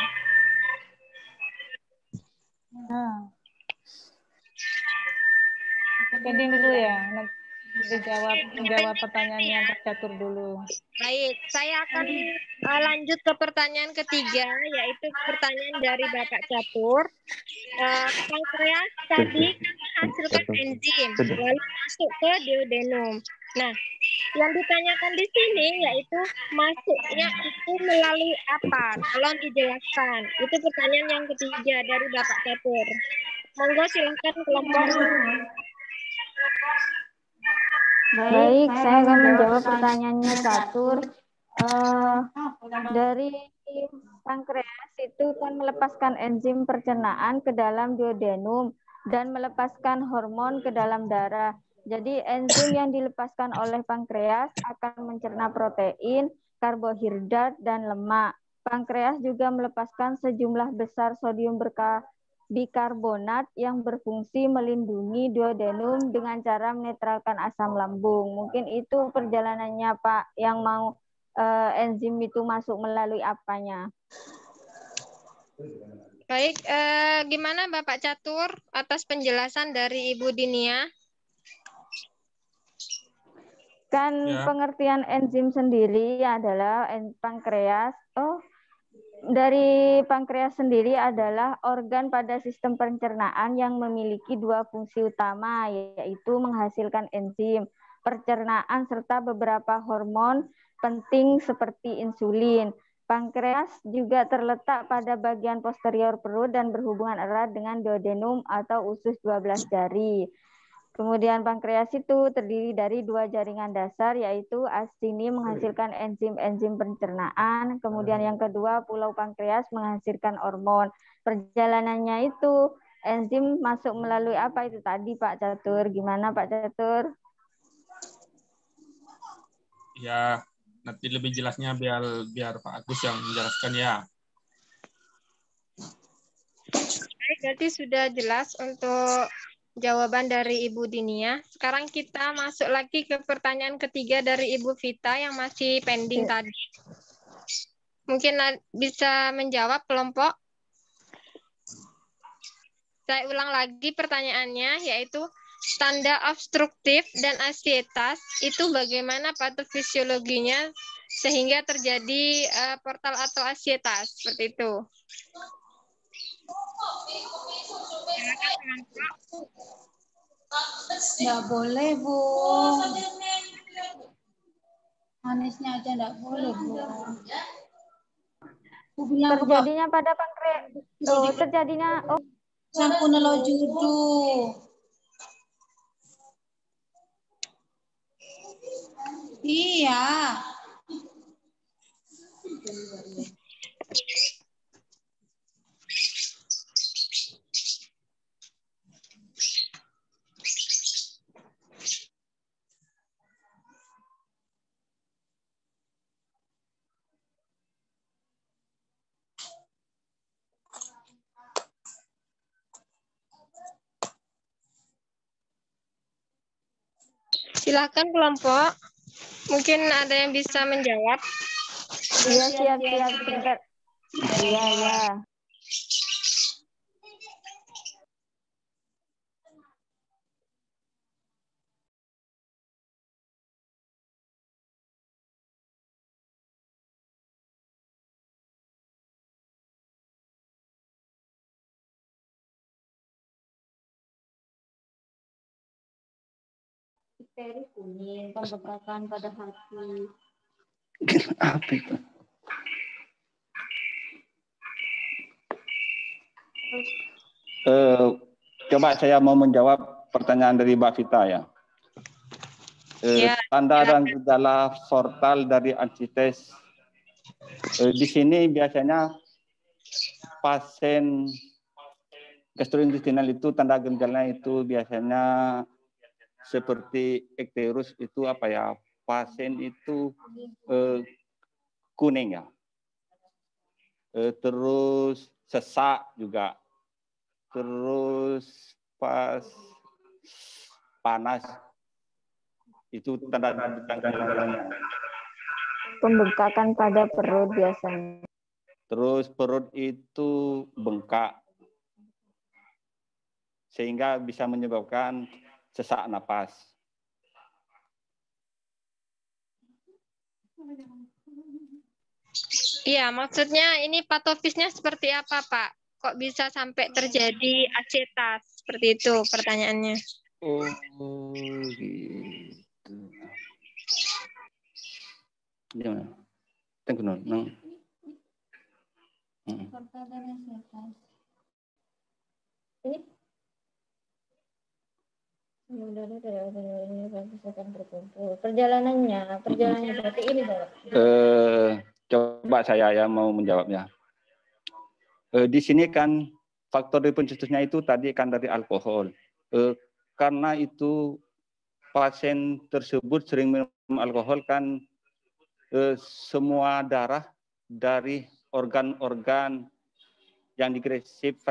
Pending dulu ya. Menjawab pertanyaannya Pak Catur dulu. Baik, saya akan lanjut ke pertanyaan ketiga, yaitu pertanyaan dari Bapak Catur. Pankreas tadi kan menghasilkan enzim, lalu masuk ke duodenum. Nah, yang ditanyakan di sini yaitu masuknya itu melalui apa? Tolong dijelaskan. Itu pertanyaan yang ketiga dari Bapak Catur. Monggo silakan kelompok. Baik, saya akan menjawab pertanyaannya Catur. Dari pankreas itu kan melepaskan enzim pencernaan ke dalam duodenum dan melepaskan hormon ke dalam darah. Jadi enzim yang dilepaskan oleh pankreas akan mencerna protein, karbohidrat, dan lemak. Pankreas juga melepaskan sejumlah besar sodium bikarbonat yang berfungsi melindungi duodenum dengan cara menetralkan asam lambung. Mungkin itu perjalanannya Pak, yang mau enzim itu masuk melalui apanya? Baik, gimana Bapak Catur atas penjelasan dari Ibu Dinia? Kan Ya. pengertian enzim sendiri adalah pankreas. Dari pankreas sendiri adalah organ pada sistem pencernaan yang memiliki dua fungsi utama, yaitu menghasilkan enzim, pencernaan, serta beberapa hormon penting seperti insulin. Pankreas juga terletak pada bagian posterior perut dan berhubungan erat dengan duodenum atau usus 12 jari. Kemudian pankreas itu terdiri dari dua jaringan dasar, yaitu asini menghasilkan enzim-enzim pencernaan. Kemudian yang kedua, pulau pankreas menghasilkan hormon. Perjalanannya itu enzim masuk melalui apa itu tadi Pak Catur? Gimana Pak Catur? Ya, nanti lebih jelasnya biar Pak Agus yang menjelaskan ya. Baik, berarti sudah jelas untuk jawaban dari Ibu Dinia. Sekarang kita masuk lagi ke pertanyaan ketiga dari Ibu Vita yang masih pending tadi. Mungkin bisa menjawab kelompok. Saya ulang lagi pertanyaannya, yaitu tanda obstruktif dan asietas itu bagaimana patofisiologinya sehingga terjadi portal atau asietas seperti itu. Nggak boleh, Bu. Manisnya aja nggak boleh, Bu. Terjadinya pada pankreas. Terjadinya Sampun lo judu. Iya. Silakan kelompok. Mungkin ada yang bisa menjawab. Iya, siap. Sebentar. Iya. Bakteri kuning, pembekakan pada hati. Apa itu? Coba saya mau menjawab pertanyaan dari Mbak Vita ya. Tanda dan gejala portal dari antites. Di sini biasanya pasien gastrointestinal itu tanda gejalanya itu biasanya seperti ikterus itu apa ya? Pasien itu kuning ya. Terus sesak juga. Terus pas panas itu tanda-tandanya. Pembengkakan pada perut biasanya. Terus perut itu bengkak sehingga bisa menyebabkan sesak napas. Iya, maksudnya ini patofisnya seperti apa, Pak? Kok bisa sampai terjadi asietas? Seperti itu pertanyaannya. Oh, gitu. Gimana? Tengok nang. Perjalanannya seperti ini, Bapak. Coba saya ya mau menjawabnya. Di sini kan faktor pencetusnya itu tadi kan dari alkohol. Karena itu pasien tersebut sering minum alkohol kan semua darah dari organ-organ yang digresif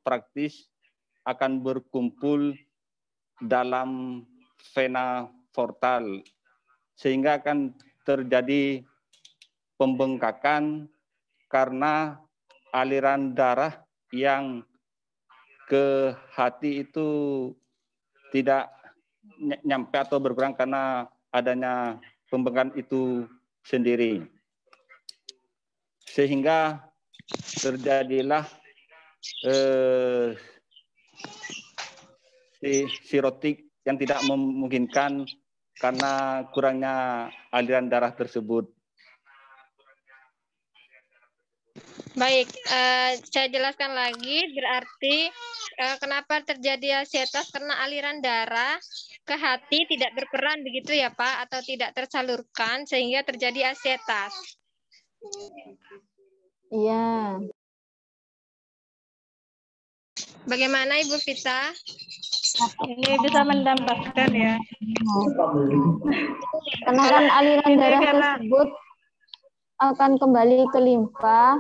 praktis akan berkumpul dalam vena portal sehingga akan terjadi pembengkakan karena aliran darah yang ke hati itu tidak nyampe atau berkurang karena adanya pembengkakan itu sendiri. Sehingga terjadilah sirotik yang tidak memungkinkan karena kurangnya aliran darah tersebut. Baik, saya jelaskan lagi. Berarti kenapa terjadi asietas? Karena aliran darah ke hati tidak berperan, begitu ya Pak? Atau tidak tersalurkan sehingga terjadi asietas. Iya. Bagaimana Ibu Vita? Ini bisa menambahkan ya. Karena kan aliran darah tersebut akan kembali ke limfa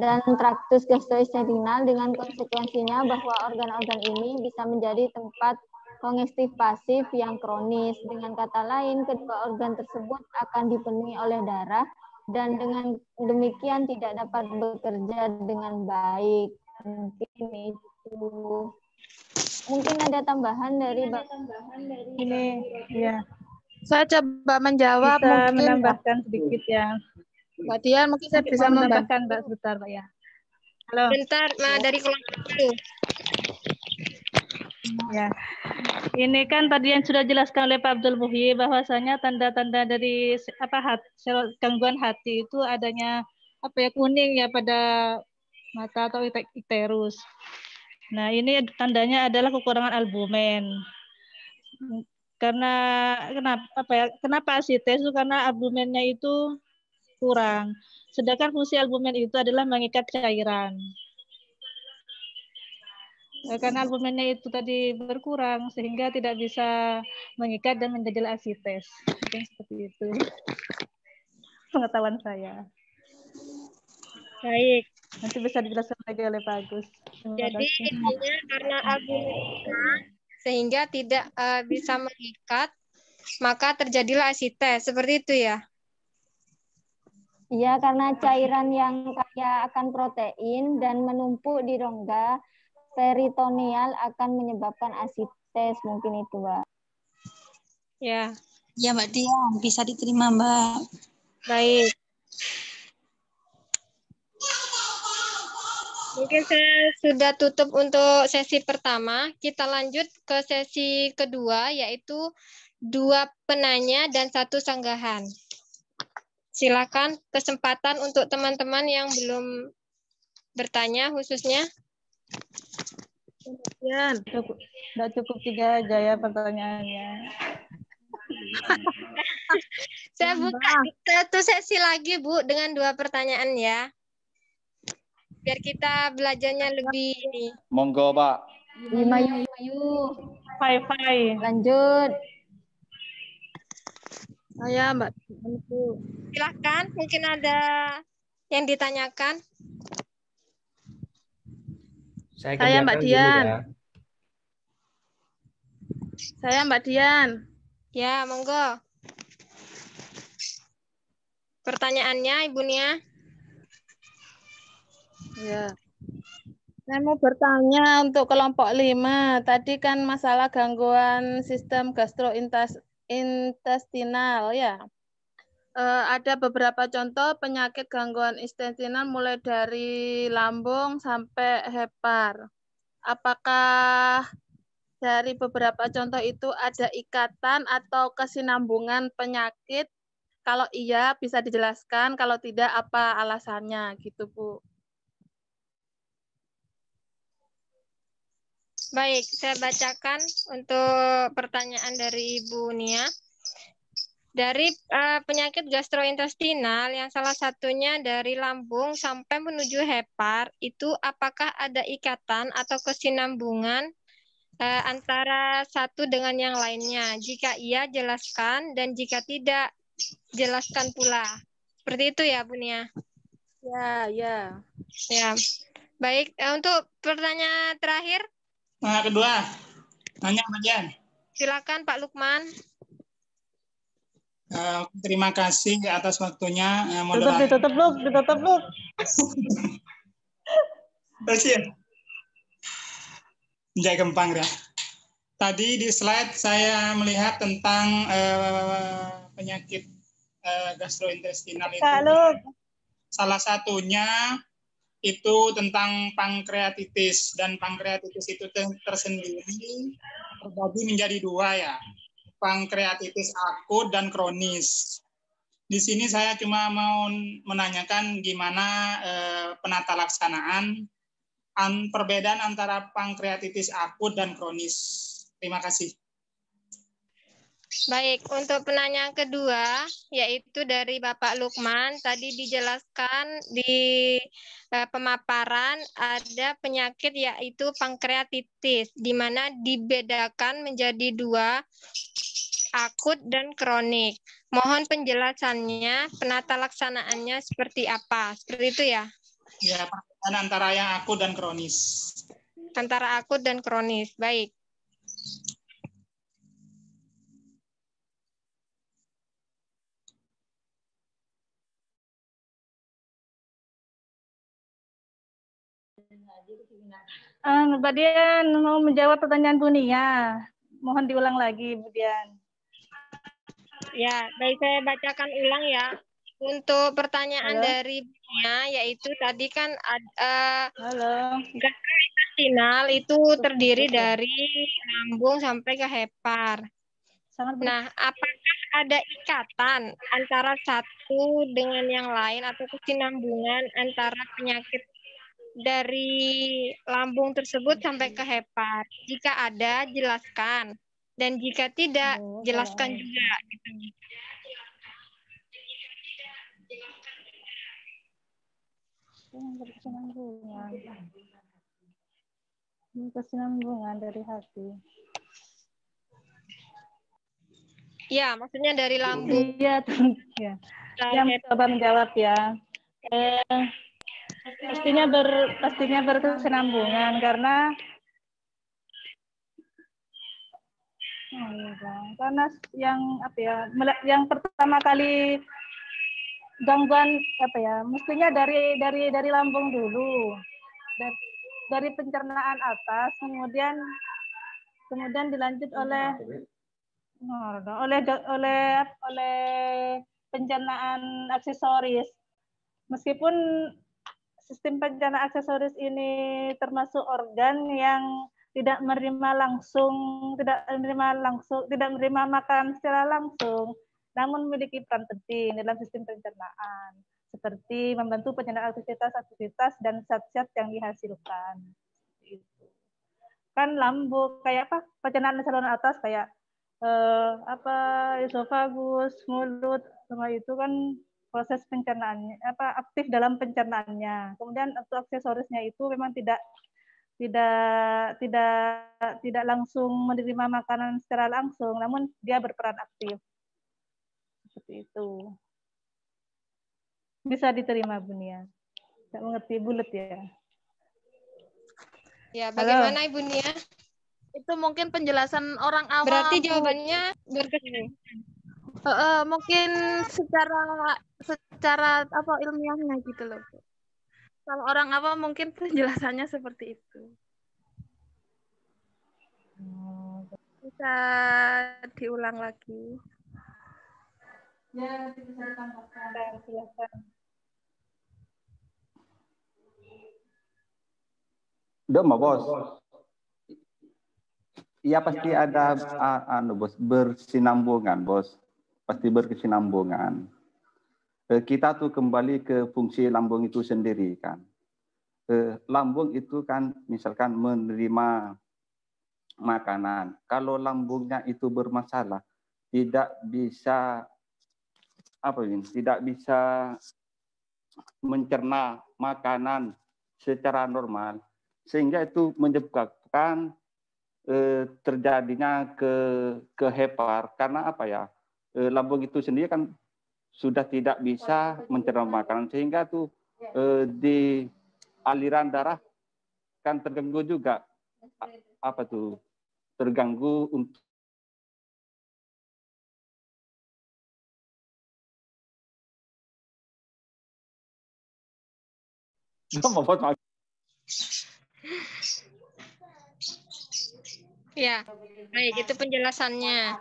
dan traktus gastrointestinal dengan konsekuensinya bahwa organ-organ ini bisa menjadi tempat kongestif pasif yang kronis. Dengan kata lain, kedua organ tersebut akan dipenuhi oleh darah dan dengan demikian tidak dapat bekerja dengan baik. Mungkin itu. Mungkin ada tambahan dari ini ya. Saya coba menjawab, Bisa mungkin menambahkan sedikit ya. Mbak Dian, mungkin saya bisa menambahkan Mbak sebentar Mbak ya. Halo. Bentar, dari kelompok itu. Ya. Ini kan tadi yang sudah dijelaskan oleh Pak Abdul Muhyi bahwasanya tanda-tanda dari gangguan hati itu adanya kuning ya pada mata atau icterus. Nah, ini tandanya adalah kekurangan albumen. Karena kenapa asites itu karena albumennya itu kurang. Sedangkan fungsi albumen itu adalah mengikat cairan. Karena albumennya itu tadi berkurang sehingga tidak bisa mengikat dan menjadi asites. Mungkin seperti itu. Pengetahuan saya. Baik. Nanti bisa dijelaskan lagi oleh Pak Agus. Jadi intinya karena albumen sehingga tidak bisa mengikat, maka terjadilah asites. Seperti itu ya? Iya, karena cairan yang kaya akan protein dan menumpuk di rongga peritoneal akan menyebabkan asites. Mungkin itu, Mbak. Ya. Ya, Mbak Dian. Bisa diterima, Mbak. Baik. Mungkin saya sudah tutup untuk sesi pertama. Kita lanjut ke sesi kedua, yaitu 2 penanya dan 1 sanggahan. Silakan kesempatan untuk teman-teman yang belum bertanya khususnya. Kemudian sudah cukup 3 aja ya pertanyaannya. Saya buka 1 sesi lagi Bu dengan 2 pertanyaan ya. Biar kita belajarnya lebih ini. Monggo, Pak. Mayu. Bye. Lanjut. Saya Mbak. Silakan, mungkin ada yang ditanyakan. Saya Mbak Dian. Saya Mbak Dian. Ya, monggo. Pertanyaannya, Ibu Nia. Ya. Saya mau bertanya untuk kelompok 5. Tadi kan masalah gangguan sistem gastrointestinal ya. Ada beberapa contoh penyakit gangguan intestinal mulai dari lambung sampai hepar. Apakah dari beberapa contoh itu ada ikatan atau kesinambungan penyakit? Kalau iya bisa dijelaskan, kalau tidak apa alasannya gitu Bu. Baik, saya bacakan untuk pertanyaan dari Ibu Nia. Dari penyakit gastrointestinal yang salah satunya dari lambung sampai menuju hepar, itu apakah ada ikatan atau kesinambungan antara satu dengan yang lainnya? Jika iya, jelaskan, dan jika tidak, jelaskan pula. Seperti itu ya, Bu Nia? Ya. Baik, untuk pertanyaan terakhir. Nah, kedua, nanya Mbak Dian. Silakan Pak Lukman. Terima kasih atas waktunya. Ditutup, Luk. Terus ya, Jai Kempang ya. Tadi di slide saya melihat tentang penyakit gastrointestinal itu. Salah satunya itu tentang pankreatitis, dan pankreatitis itu tersendiri terbagi menjadi dua ya, pankreatitis akut dan kronis. Di sini saya cuma mau menanyakan gimana penata laksanaan perbedaan antara pankreatitis akut dan kronis. Terima kasih. Baik, untuk penanya kedua, yaitu dari Bapak Lukman, tadi dijelaskan di pemaparan ada penyakit yaitu pankreatitis, di mana dibedakan menjadi dua, akut dan kronik. Mohon penjelasannya, penata laksanaannya seperti apa? Seperti itu ya? Ya, perbedaan antara yang akut dan kronis. Antara akut dan kronis, baik. Mbak Dian mau menjawab pertanyaan Bu Nia. Mohon diulang lagi, Bu Dian. Ya, baik, saya bacakan ulang ya. Untuk pertanyaan dari Bu Nia, yaitu tadi kan gastrointestinal itu terdiri dari lambung sampai ke hepar. Nah, apakah ada ikatan antara satu dengan yang lain atau kesinambungan antara penyakit dari lambung tersebut sampai ke hepar? Jika ada, jelaskan. Dan jika tidak, jelaskan juga. Gitu. Kesinambungan dari hati. Ya, maksudnya dari lambung. Iya, ya. Yang coba menjawab ya. Pastinya berkesinambungan karena yang pertama kali gangguan mestinya dari lambung dulu, dari pencernaan atas, kemudian dilanjut oleh pencernaan aksesoris. Meskipun sistem pencernaan aksesoris ini termasuk organ yang tidak menerima makanan secara langsung, namun memiliki peran penting dalam sistem pencernaan, seperti membantu pencernaan aktivitas dan zat-zat yang dihasilkan. Kan lambung kayak apa? Pencernaan saluran atas kayak esofagus, mulut, semua itu kan proses pencernaannya aktif dalam pencernaannya. Kemudian untuk aksesorisnya itu memang tidak langsung menerima makanan secara langsung, namun dia berperan aktif. Seperti itu. Bisa diterima, Bu Nia. Tidak mengerti bulat ya. Ya, bagaimana Ibu Nia? Itu mungkin penjelasan orang awam. Berarti jawabannya berkesinambungan. Mungkin secara apa ilmiahnya gitu loh. Kalau orang awam mungkin penjelasannya seperti itu. Bisa diulang lagi. Ya, bisa ditambahkan. Silakan. Udah mah bos. Iya pasti ada bos, bersinambungan bos, pasti berkesinambungan. Kita tuh kembali ke fungsi lambung itu sendiri kan. Lambung itu kan misalkan menerima makanan. Kalau lambungnya itu bermasalah, tidak bisa mencerna makanan secara normal, sehingga itu menyebabkan terjadinya ke hepar, karena lambung itu sendiri kan sudah tidak bisa mencerna makanan, sehingga tuh di aliran darah kan terganggu juga, terganggu untuk Ya, baik, itu penjelasannya.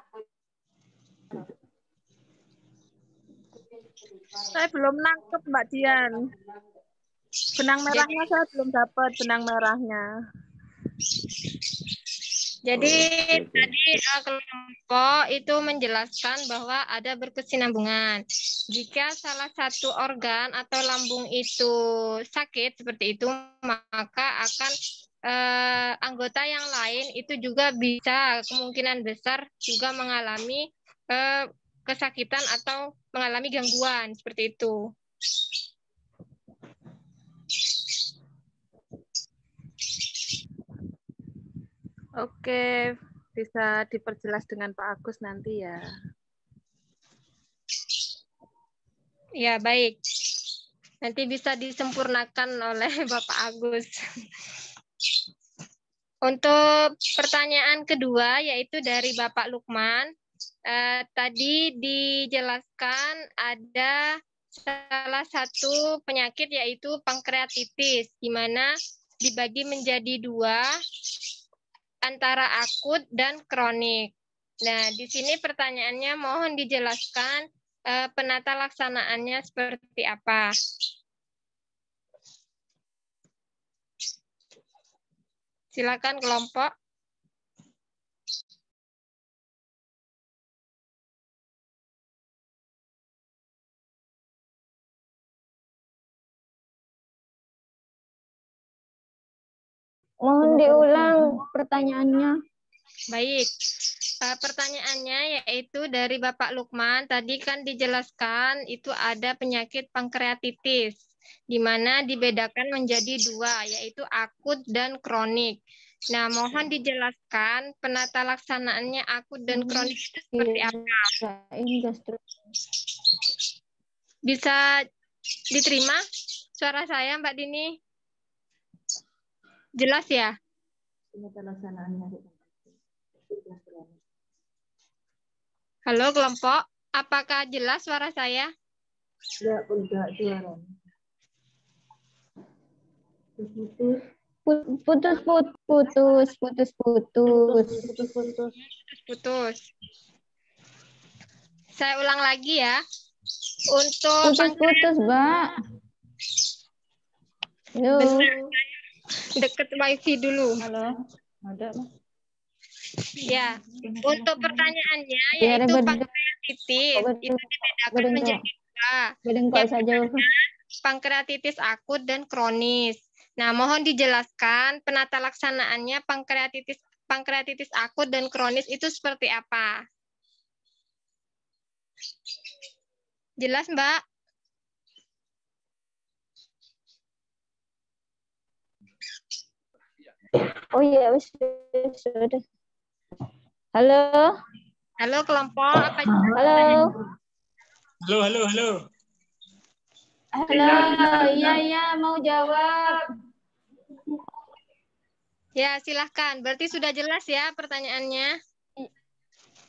Saya belum nangkep Mbak Dian. Benang merahnya saya belum dapat benang merahnya. Jadi tadi kelompok itu menjelaskan bahwa ada berkesinambungan. Jika salah satu organ atau lambung itu sakit seperti itu, maka akan anggota yang lain itu juga bisa kemungkinan besar juga mengalami kesakitan atau mengalami gangguan seperti itu. Oke, bisa diperjelas dengan Pak Agus nanti ya. Ya, baik. Nanti bisa disempurnakan oleh Bapak Agus. Untuk pertanyaan kedua, yaitu dari Bapak Lukman. Tadi dijelaskan ada salah satu penyakit yaitu pankreatitis, di mana dibagi menjadi dua, antara akut dan kronik. Nah, di sini pertanyaannya mohon dijelaskan penata laksanaannya seperti apa. Silakan kelompok. Mohon diulang pertanyaannya. Baik, pertanyaannya yaitu dari Bapak Lukman, tadi kan dijelaskan itu ada penyakit pankreatitis, di mana dibedakan menjadi dua, yaitu akut dan kronik. Nah, mohon dijelaskan penata laksanaannya akut dan kronik itu seperti apa? Bisa diterima suara saya, Mbak Dini? Jelas ya? Halo kelompok, apakah jelas suara saya? Ya, udah suara. Putus. Saya ulang lagi ya. Untuk putus, Mbak. Deket wifi dulu. Halo, ada Mas. Ya, untuk pertanyaannya yaitu pankreatitis itu dibedakan menjadi dua. Yang pertama, pankreatitis akut dan kronis. Nah, mohon dijelaskan penata laksanaannya pankreatitis akut dan kronis itu seperti apa? Jelas, Mbak? Oh iya, sudah. Halo. Halo kelompok, apa Halo. Halo. Halo, iya, mau jawab. Ya, silahkan. Berarti sudah jelas ya pertanyaannya?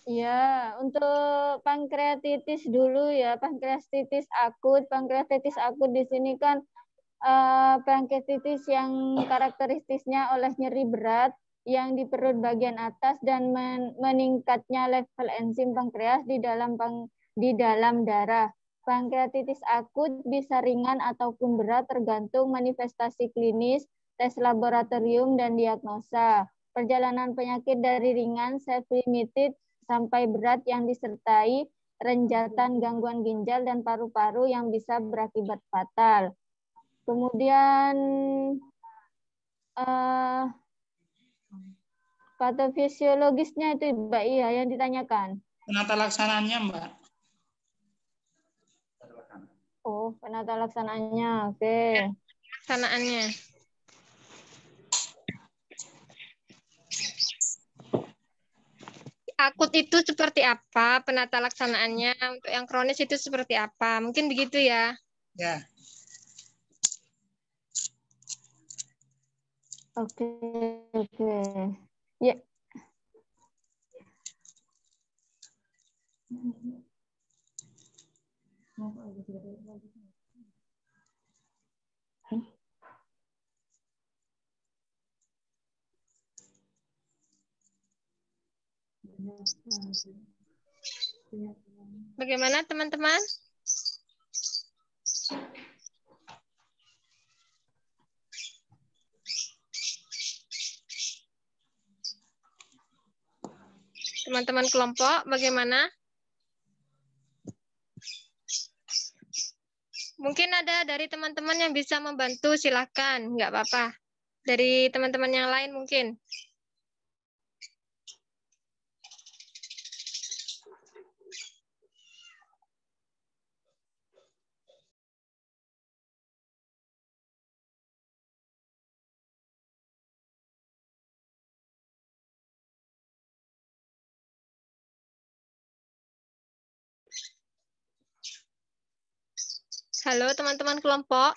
Ya, untuk pankreatitis dulu ya, pankreatitis akut. Pankreatitis akut di sini kan pankreatitis yang karakteristiknya oleh nyeri berat yang di perut bagian atas dan meningkatnya level enzim pankreas di dalam darah. Pankreatitis akut bisa ringan ataupun berat tergantung manifestasi klinis, tes laboratorium, dan diagnosa. Perjalanan penyakit dari ringan, self-limited, sampai berat yang disertai renjatan gangguan ginjal dan paru-paru yang bisa berakibat fatal. Kemudian patofisiologisnya itu Mbak Iya yang ditanyakan. Penata laksanaannya Mbak. Oh, penata laksanaannya, oke. Laksanaannya. Akut itu seperti apa penata laksanaannya? Untuk yang kronis itu seperti apa? Mungkin begitu ya? Ya. Oke. Ya. Bagaimana teman-teman? Teman-teman kelompok, bagaimana? Mungkin ada dari teman-teman yang bisa membantu, silahkan, nggak apa-apa. Dari teman-teman yang lain mungkin. Halo teman-teman kelompok.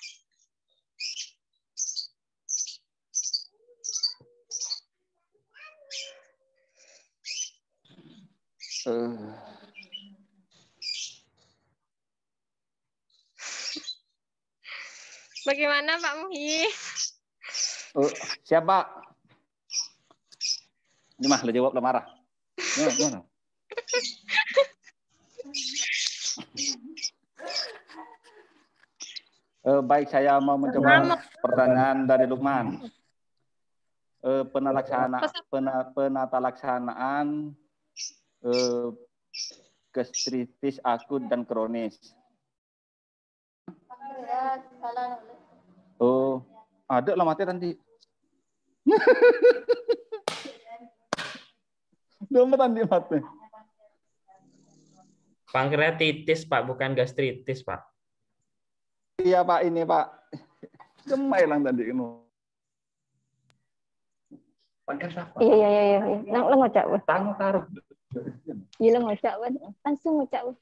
Bagaimana Pak Muhi? Siapa? Ini mah lo jawab lo marah. Gimana? Baik, saya mau mencoba pertanyaan dari Lukman. Penata laksanaan gastritis akut dan kronis. Oh, ada lah mati nanti. Dompet nanti mati. Pankreatitis Pak, bukan gastritis Pak. Iya Pak, ini Pak. Gemai lang tadi ini. Iya. Lo ngocak weh. Tangan taruh. Iya lo ngocak weh. Langsung ngocak weh.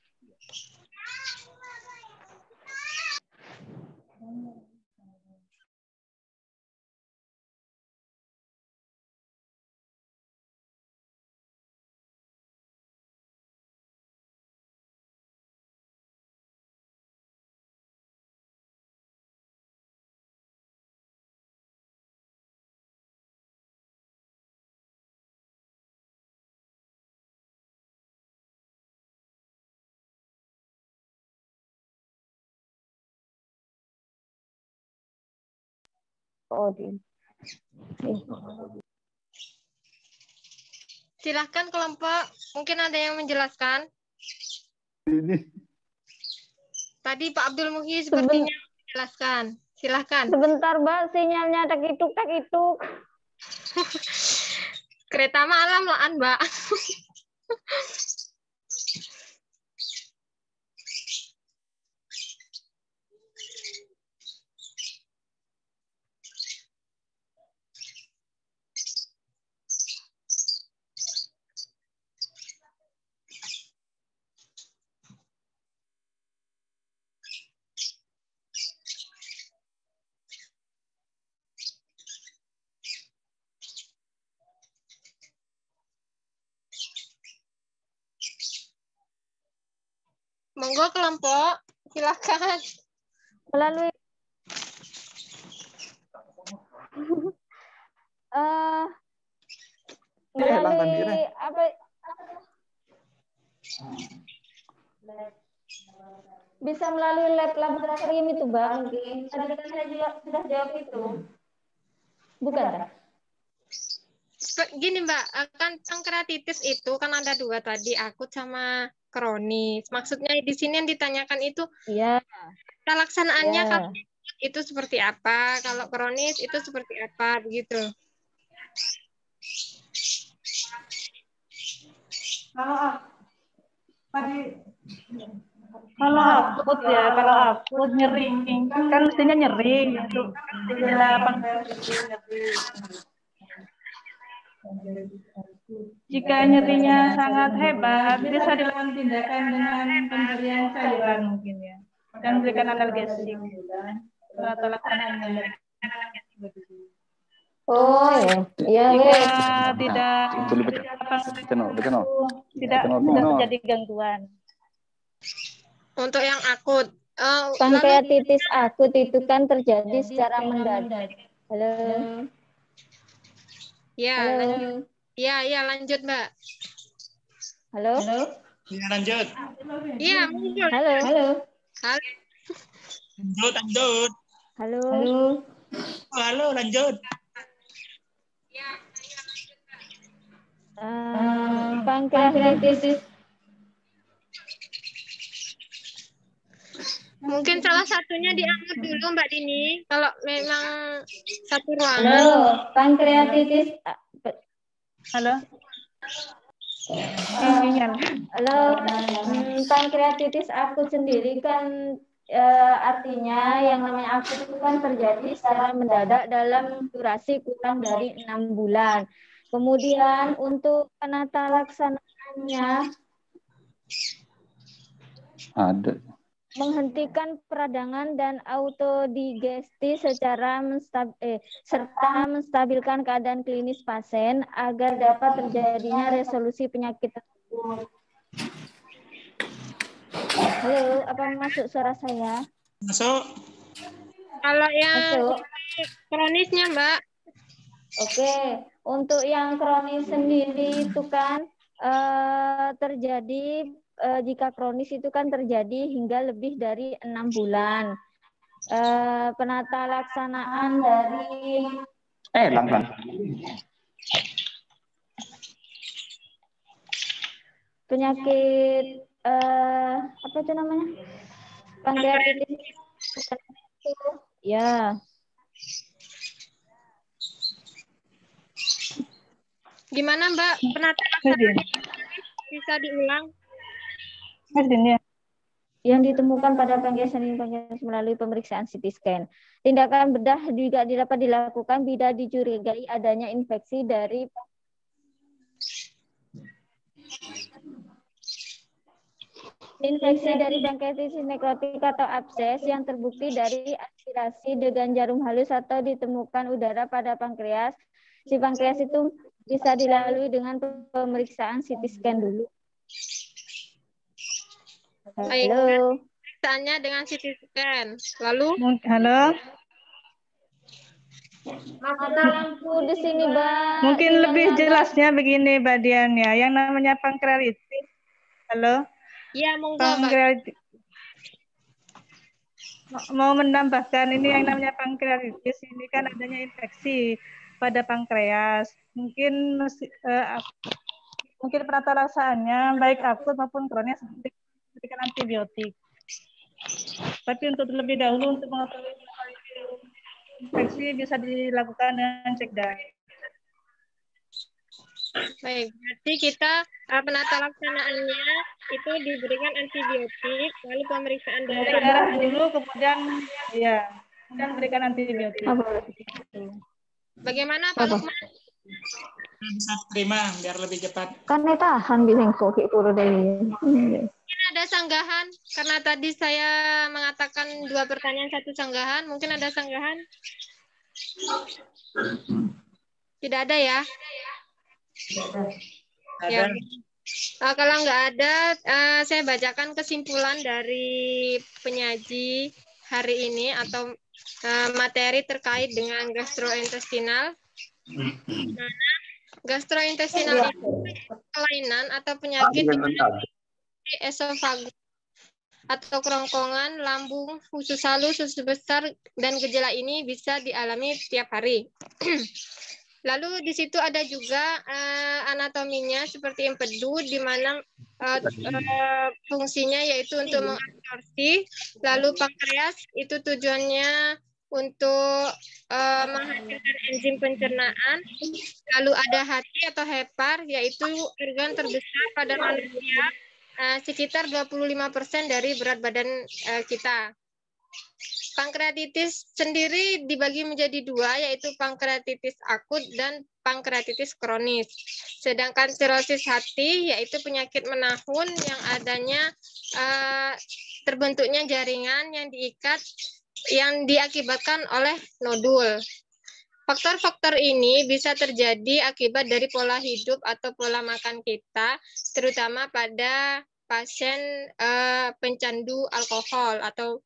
Oh, Silahkan kelompok, mungkin ada yang menjelaskan. Tadi Pak Abdul Muhi sepertinya menjelaskan. Silahkan. Sebentar Mbak, sinyalnya tak ituk. Kereta malam loan Mbak. Monggo kelompok, silakan. Melalui apa? Bisa melalui lab laboratorium itu Mbak mungkin. Tadi kan saya juga sudah jawab itu. Bukan kan? Gini Mbak, kan pankreatitis itu kan ada dua tadi, akut sama kronis. Maksudnya di sini yang ditanyakan itu pelaksanaannya kalau itu seperti apa, kalau kronis itu seperti apa, begitu. Kalau akut ya, kalau akut nyeri kan mestinya nyeri itu. Jika nyerinya sangat hebat, bisa dilakukan tindakan dengan pemberian cairan mungkin ya, dan berikan analgesik atau laksanaannya. Oh iya. Jika tidak terjadi gangguan. Untuk yang akut, pankreatitis akut itu kan terjadi secara mendadak. Halo. Ya, lanjut. Ya, lanjut Mbak. Halo? Ya, lanjut. Iya, muncul. Halo? Halo. Lanjut. Halo? Halo, lanjut. Pankreatitis. Mungkin salah satunya diangkat dulu Mbak Dini, kalau memang satu ruangan. Halo, pankreatitis. Halo. Halo, pankreatitis akut sendiri kan artinya yang namanya akut itu kan terjadi secara mendadak dalam durasi kurang dari 6 bulan. Kemudian untuk penata laksanaannya Ada. menghentikan peradangan dan autodigesti secara serta menstabilkan keadaan klinis pasien agar dapat terjadinya resolusi penyakit tersebut. Halo, apa masuk suara saya? Masuk. Kalau yang Masuk. kronisnya, Mbak. Oke, untuk yang kronis sendiri itu kan terjadi jika kronis itu kan terjadi hingga lebih dari 6 bulan. Penata laksanaan dari Lambat. penyakit apa itu namanya? Pankreatitis. Ya. Gimana Mbak penata laksanaan? Bisa diulang? Yang ditemukan pada pankreas melalui pemeriksaan CT scan. Tindakan bedah juga dapat dilakukan bila dicurigai adanya infeksi dari pankreatitis nekrotik atau abses yang terbukti dari aspirasi dengan jarum halus atau ditemukan udara pada pankreas. Si pankreas itu bisa dilalui dengan pemeriksaan CT scan dulu. Halo. Pemeriksaannya dengan CT scan. Lalu? Halo. Mati lampu di sini, Mbak. Mungkin lebih jelasnya begini, Mbak Dian ya. Yang namanya pankreatitis. Halo. Iya, monggo, Pankreatitis. Mau menambahkan ini yang namanya pankreatitis ini kan adanya infeksi pada pankreas. Mungkin penata laksanaannya baik akut maupun kronis memberikan antibiotik. Tapi untuk terlebih dahulu untuk mengetahui infeksi bisa dilakukan dengan cek darah. Baik, berarti kita penata laksanaannya itu diberikan antibiotik, lalu pemeriksaan darah dulu, kemudian berikan antibiotik. Bagaimana Pak Lukman? Bisa terima biar lebih cepat. Kan tahan bising koki puru deh. Mungkin ada sanggahan karena tadi saya mengatakan 2 pertanyaan 1 sanggahan, mungkin ada sanggahan? Tidak ada ya? Ya. Kalau nggak ada, saya bacakan kesimpulan dari penyaji hari ini atau materi terkait dengan gastrointestinal. Gastrointestinal itu kelainan atau penyakit di esofagus atau kerongkongan, lambung, usus halus, usus besar, dan gejala ini bisa dialami tiap hari. Lalu di situ ada juga anatominya seperti empedu, di mana fungsinya yaitu untuk mengabsorpsi. Lalu pankreas itu tujuannya untuk menghasilkan enzim pencernaan. Lalu ada hati atau hepar, yaitu organ terbesar pada manusia, sekitar 25% dari berat badan kita. Pankreatitis sendiri dibagi menjadi 2, yaitu pankreatitis akut dan pankreatitis kronis. Sedangkan sirosis hati, yaitu penyakit menahun yang adanya terbentuknya jaringan yang diikat, yang diakibatkan oleh nodul. Faktor-faktor ini bisa terjadi akibat dari pola hidup atau pola makan kita, terutama pada pasien pencandu alkohol atau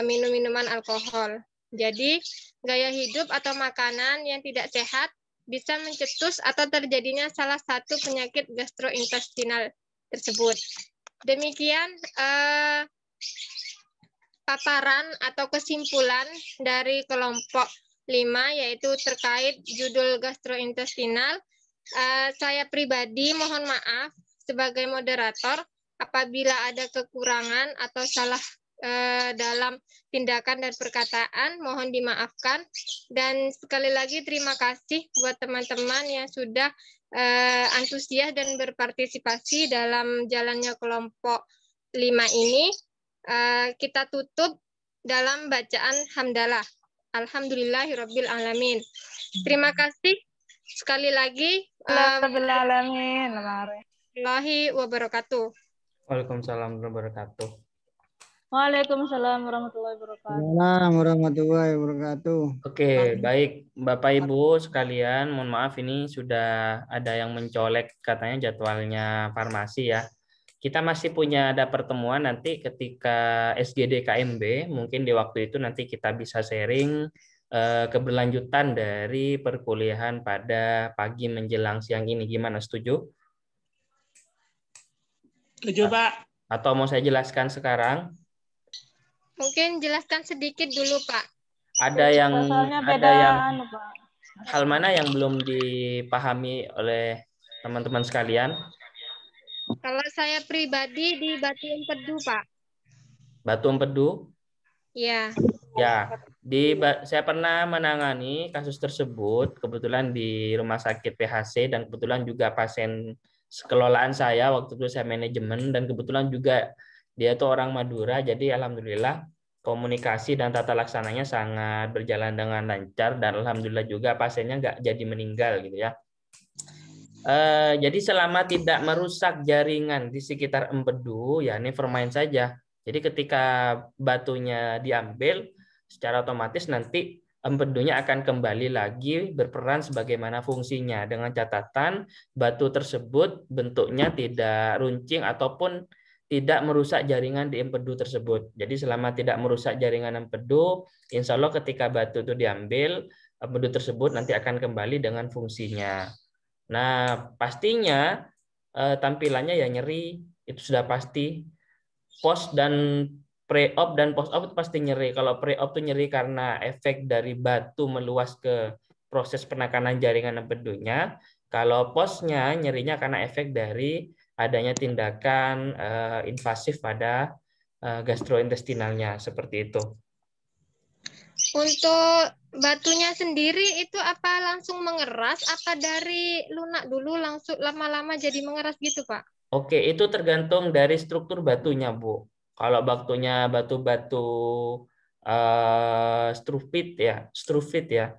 minum-minuman alkohol. Jadi, gaya hidup atau makanan yang tidak sehat bisa mencetus atau terjadinya salah satu penyakit gastrointestinal tersebut. Demikian paparan atau kesimpulan dari kelompok 5, yaitu terkait judul gastrointestinal. Saya pribadi mohon maaf sebagai moderator apabila ada kekurangan atau salah dalam tindakan dan perkataan, mohon dimaafkan. Dan sekali lagi terima kasih buat teman-teman yang sudah antusias dan berpartisipasi dalam jalannya kelompok 5 ini. Kita tutup dalam bacaan hamdalah. Alhamdulillahirabbil alamin. Terima kasih sekali lagi. Rabbil alamin. Warahmatullahi wabarakatuh. Waalaikumsalam warahmatullahi wabarakatuh. Waalaikumsalam warahmatullahi wabarakatuh. Waalaikumsalam warahmatullahi wabarakatuh. Oke, baik Bapak Ibu sekalian, mohon maaf ini sudah ada yang mencolek katanya jadwalnya farmasi ya. Kita masih punya ada pertemuan nanti ketika SGD KMB, mungkin di waktu itu nanti kita bisa sharing keberlanjutan dari perkuliahan pada pagi menjelang siang ini. Gimana, setuju? Setuju, Pak. Atau mau saya jelaskan sekarang? Mungkin jelaskan sedikit dulu, Pak. Ada yang hal mana yang belum dipahami oleh teman-teman sekalian? Kalau saya pribadi di Batu Empedu, Pak. Batu Empedu? Ya. Ya, saya pernah menangani kasus tersebut kebetulan di rumah sakit PHC dan kebetulan juga pasien kelolaan saya waktu itu saya manajemen dan kebetulan juga dia tuh orang Madura, jadi alhamdulillah komunikasi dan tata laksananya sangat berjalan dengan lancar dan alhamdulillah juga pasiennya nggak jadi meninggal gitu ya. Jadi selama tidak merusak jaringan di sekitar empedu, ya never mind saja. Jadi ketika batunya diambil, secara otomatis nanti empedunya akan kembali lagi berperan sebagaimana fungsinya dengan catatan batu tersebut bentuknya tidak runcing ataupun tidak merusak jaringan di empedu tersebut. Jadi selama tidak merusak jaringan empedu, insya Allah ketika batu itu diambil, empedu tersebut nanti akan kembali dengan fungsinya. Nah, pastinya tampilannya ya nyeri, itu sudah pasti. Post dan pre-op dan post-op itu pasti nyeri. Kalau pre-op itu nyeri karena efek dari batu meluas ke proses penekanan jaringan empedunya. Kalau postnya nyerinya karena efek dari adanya tindakan invasif pada gastrointestinalnya, seperti itu. Untuk batunya sendiri itu apa langsung mengeras, apa dari lunak dulu langsung lama-lama jadi mengeras gitu, Pak? Oke, itu tergantung dari struktur batunya, Bu. Kalau batunya batu-batu struvit ya.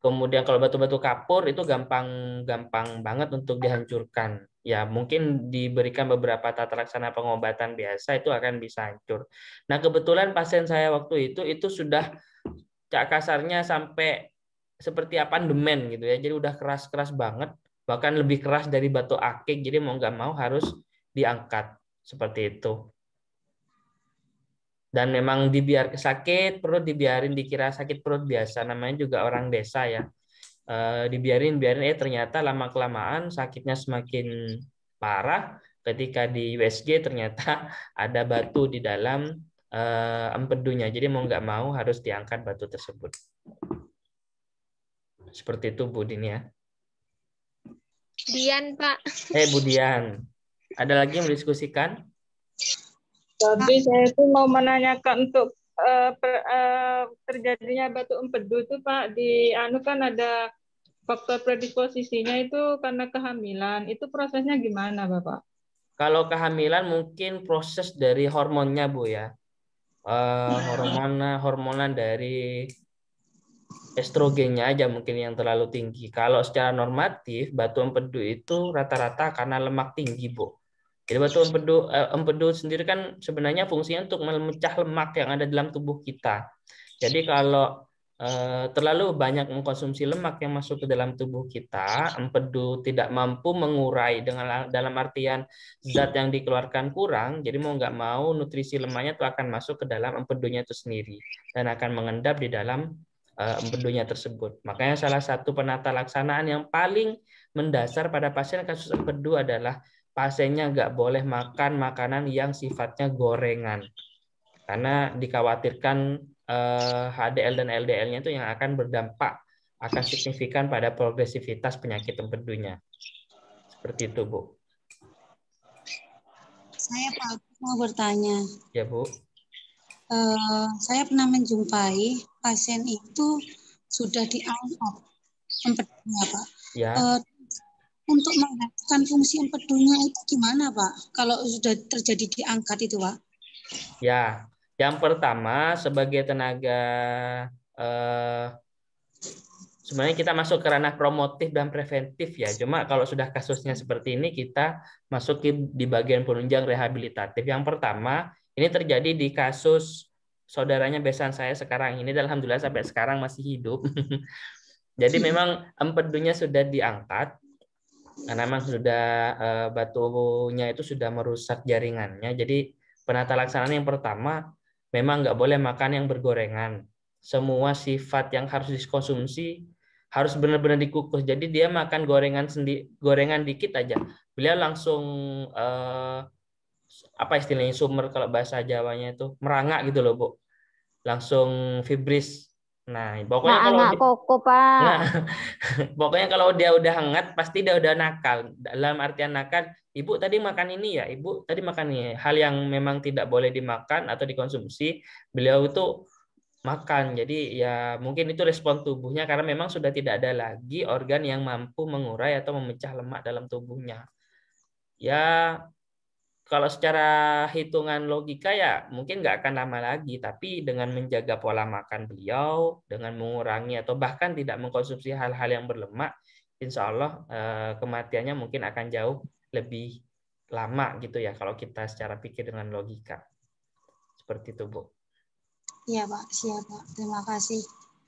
Kemudian kalau batu-batu kapur itu gampang banget untuk dihancurkan. Ya, mungkin diberikan beberapa tata laksana pengobatan biasa itu akan bisa hancur. Nah, kebetulan pasien saya waktu itu sudah kasarnya sampai seperti apartemen gitu ya. Jadi udah keras-keras banget, bahkan lebih keras dari batu akik. Jadi mau nggak mau harus diangkat seperti itu. Dan memang dibiar sakit perut, dibiarin dikira sakit perut biasa, namanya juga orang desa ya. Dibiarin ternyata lama-kelamaan sakitnya semakin parah. Ketika di USG ternyata ada batu di dalam empedunya. Jadi mau nggak mau harus diangkat batu tersebut. Seperti itu Bu Dini ya. Dian, Pak. Bu Dian. Ada lagi yang mendiskusikan? Tapi saya itu mau menanyakan untuk terjadinya batu empedu itu Pak, di kan ada faktor predisposisinya itu karena kehamilan. Itu prosesnya gimana Bapak? Kalau kehamilan mungkin proses dari hormonnya Bu ya. Hormonan dari estrogennya aja mungkin yang terlalu tinggi. Kalau secara normatif batu empedu itu rata-rata karena lemak tinggi Bu. Jadi batu empedu sendiri kan sebenarnya fungsinya untuk memecah lemak yang ada dalam tubuh kita. Jadi kalau terlalu banyak mengkonsumsi lemak yang masuk ke dalam tubuh kita, empedu tidak mampu mengurai dalam artian zat yang dikeluarkan kurang, jadi mau nggak mau nutrisi lemaknya itu akan masuk ke dalam empedunya itu sendiri dan akan mengendap di dalam empedunya tersebut. Makanya salah satu penata laksanaan yang paling mendasar pada pasien kasus empedu adalah pasiennya nggak boleh makan makanan yang sifatnya gorengan. Karena dikhawatirkan HDL dan LDL-nya itu yang akan berdampak, akan signifikan pada progresivitas penyakit empedunya. Seperti itu, Bu. Saya Pak mau bertanya. Ya, Bu. Saya pernah menjumpai pasien itu sudah diangkat empedunya, Pak. Ya. Untuk menghasilkan fungsi empedunya itu gimana, Pak? Kalau sudah terjadi diangkat itu, Pak? Ya, yang pertama sebagai tenaga sebenarnya kita masuk ke ranah promotif dan preventif ya. Cuma kalau sudah kasusnya seperti ini kita masuk di bagian penunjang rehabilitatif. Yang pertama, ini terjadi di kasus saudaranya besan saya sekarang ini, dan alhamdulillah sampai sekarang masih hidup. Jadi memang empedunya sudah diangkat karena memang sudah batunya itu sudah merusak jaringannya. Jadi penata laksanaan yang pertama memang nggak boleh makan yang bergorengan. Semua sifat yang harus dikonsumsi harus benar-benar dikukus. Jadi dia makan gorengan dikit aja, beliau langsung apa istilahnya sumber kalau bahasa Jawanya itu merangak gitu loh, Bu. Langsung fibris. Nah, pokoknya kalau anak koko, Pak. Nah, pokoknya kalau dia udah hangat pasti dia udah nakal. Dalam artian nakal, Ibu tadi makan ini ya, Ibu tadi makan ini. Hal yang memang tidak boleh dimakan atau dikonsumsi, beliau itu makan. Jadi ya mungkin itu respon tubuhnya karena memang sudah tidak ada lagi organ yang mampu mengurai atau memecah lemak dalam tubuhnya. Ya kalau secara hitungan logika ya mungkin nggak akan lama lagi, tapi dengan menjaga pola makan beliau, dengan mengurangi atau bahkan tidak mengkonsumsi hal-hal yang berlemak, insya Allah kematiannya mungkin akan jauh lebih lama gitu ya kalau kita secara pikir dengan logika. Seperti itu, Bu. Iya, Pak. Siap, Pak. Terima kasih.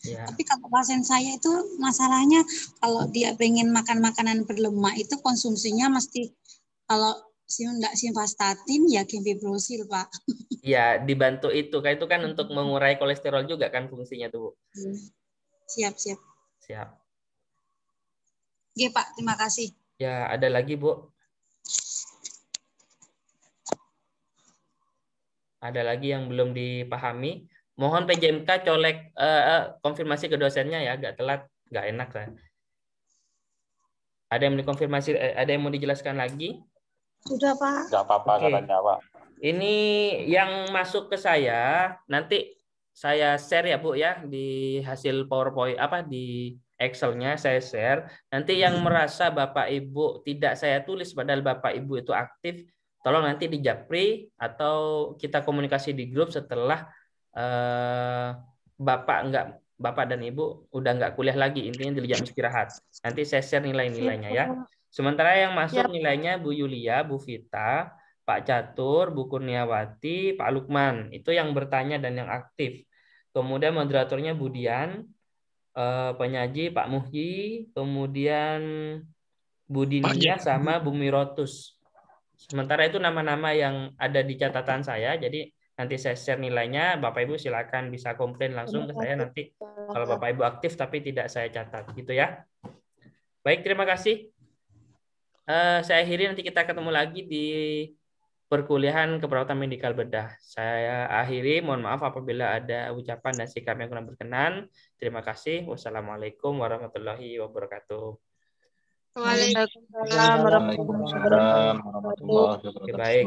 Ya. Tapi kalau pasien saya itu masalahnya kalau dia pengen makan makanan berlemak itu konsumsinya mesti kalau enggak simvastatin ya gemfibrozil, Pak. Ya, dibantu itu. Kayak itu kan untuk mengurai kolesterol juga kan fungsinya tuh, Bu. Siap. Siap. Oke, Pak. Terima kasih. Ya, ada lagi, Bu? Ada lagi yang belum dipahami? Mohon PJMK colek konfirmasi ke dosennya ya, agak telat, nggak enak saya. Ada yang mau dikonfirmasi, ada yang mau dijelaskan lagi? Sudah, Pak. Nggak apa-apa katanya, Pak. Ini yang masuk ke saya, nanti saya share ya, Bu ya, di hasil PowerPoint di Excel-nya saya share. Nanti yang merasa Bapak Ibu tidak saya tulis padahal Bapak Ibu itu aktif, tolong nanti di japri atau kita komunikasi di grup setelah Bapak dan Ibu udah nggak kuliah lagi, intinya di jam istirahat. Nanti saya share nilai-nilainya ya. Sementara yang masuk nilainya Bu Yulia, Bu Vita, Pak Catur, Bu Kurniawati, Pak Lukman. Itu yang bertanya dan yang aktif. Kemudian moderatornya Bu Dian, penyaji Pak Muhyi, kemudian Bu Dinia sama Bu Mirotus. Sementara itu nama-nama yang ada di catatan saya, jadi nanti saya share nilainya, Bapak Ibu silakan bisa komplain langsung ke saya nanti kalau Bapak Ibu aktif tapi tidak saya catat, gitu ya. Baik, terima kasih. Saya akhiri, nanti kita ketemu lagi di perkuliahan keperawatan medikal bedah. Saya akhiri, mohon maaf apabila ada ucapan dan sikap yang kurang berkenan. Terima kasih. Wassalamualaikum warahmatullahi wabarakatuh. Waalaikumsalam warahmatullahi wabarakatuh. Baik.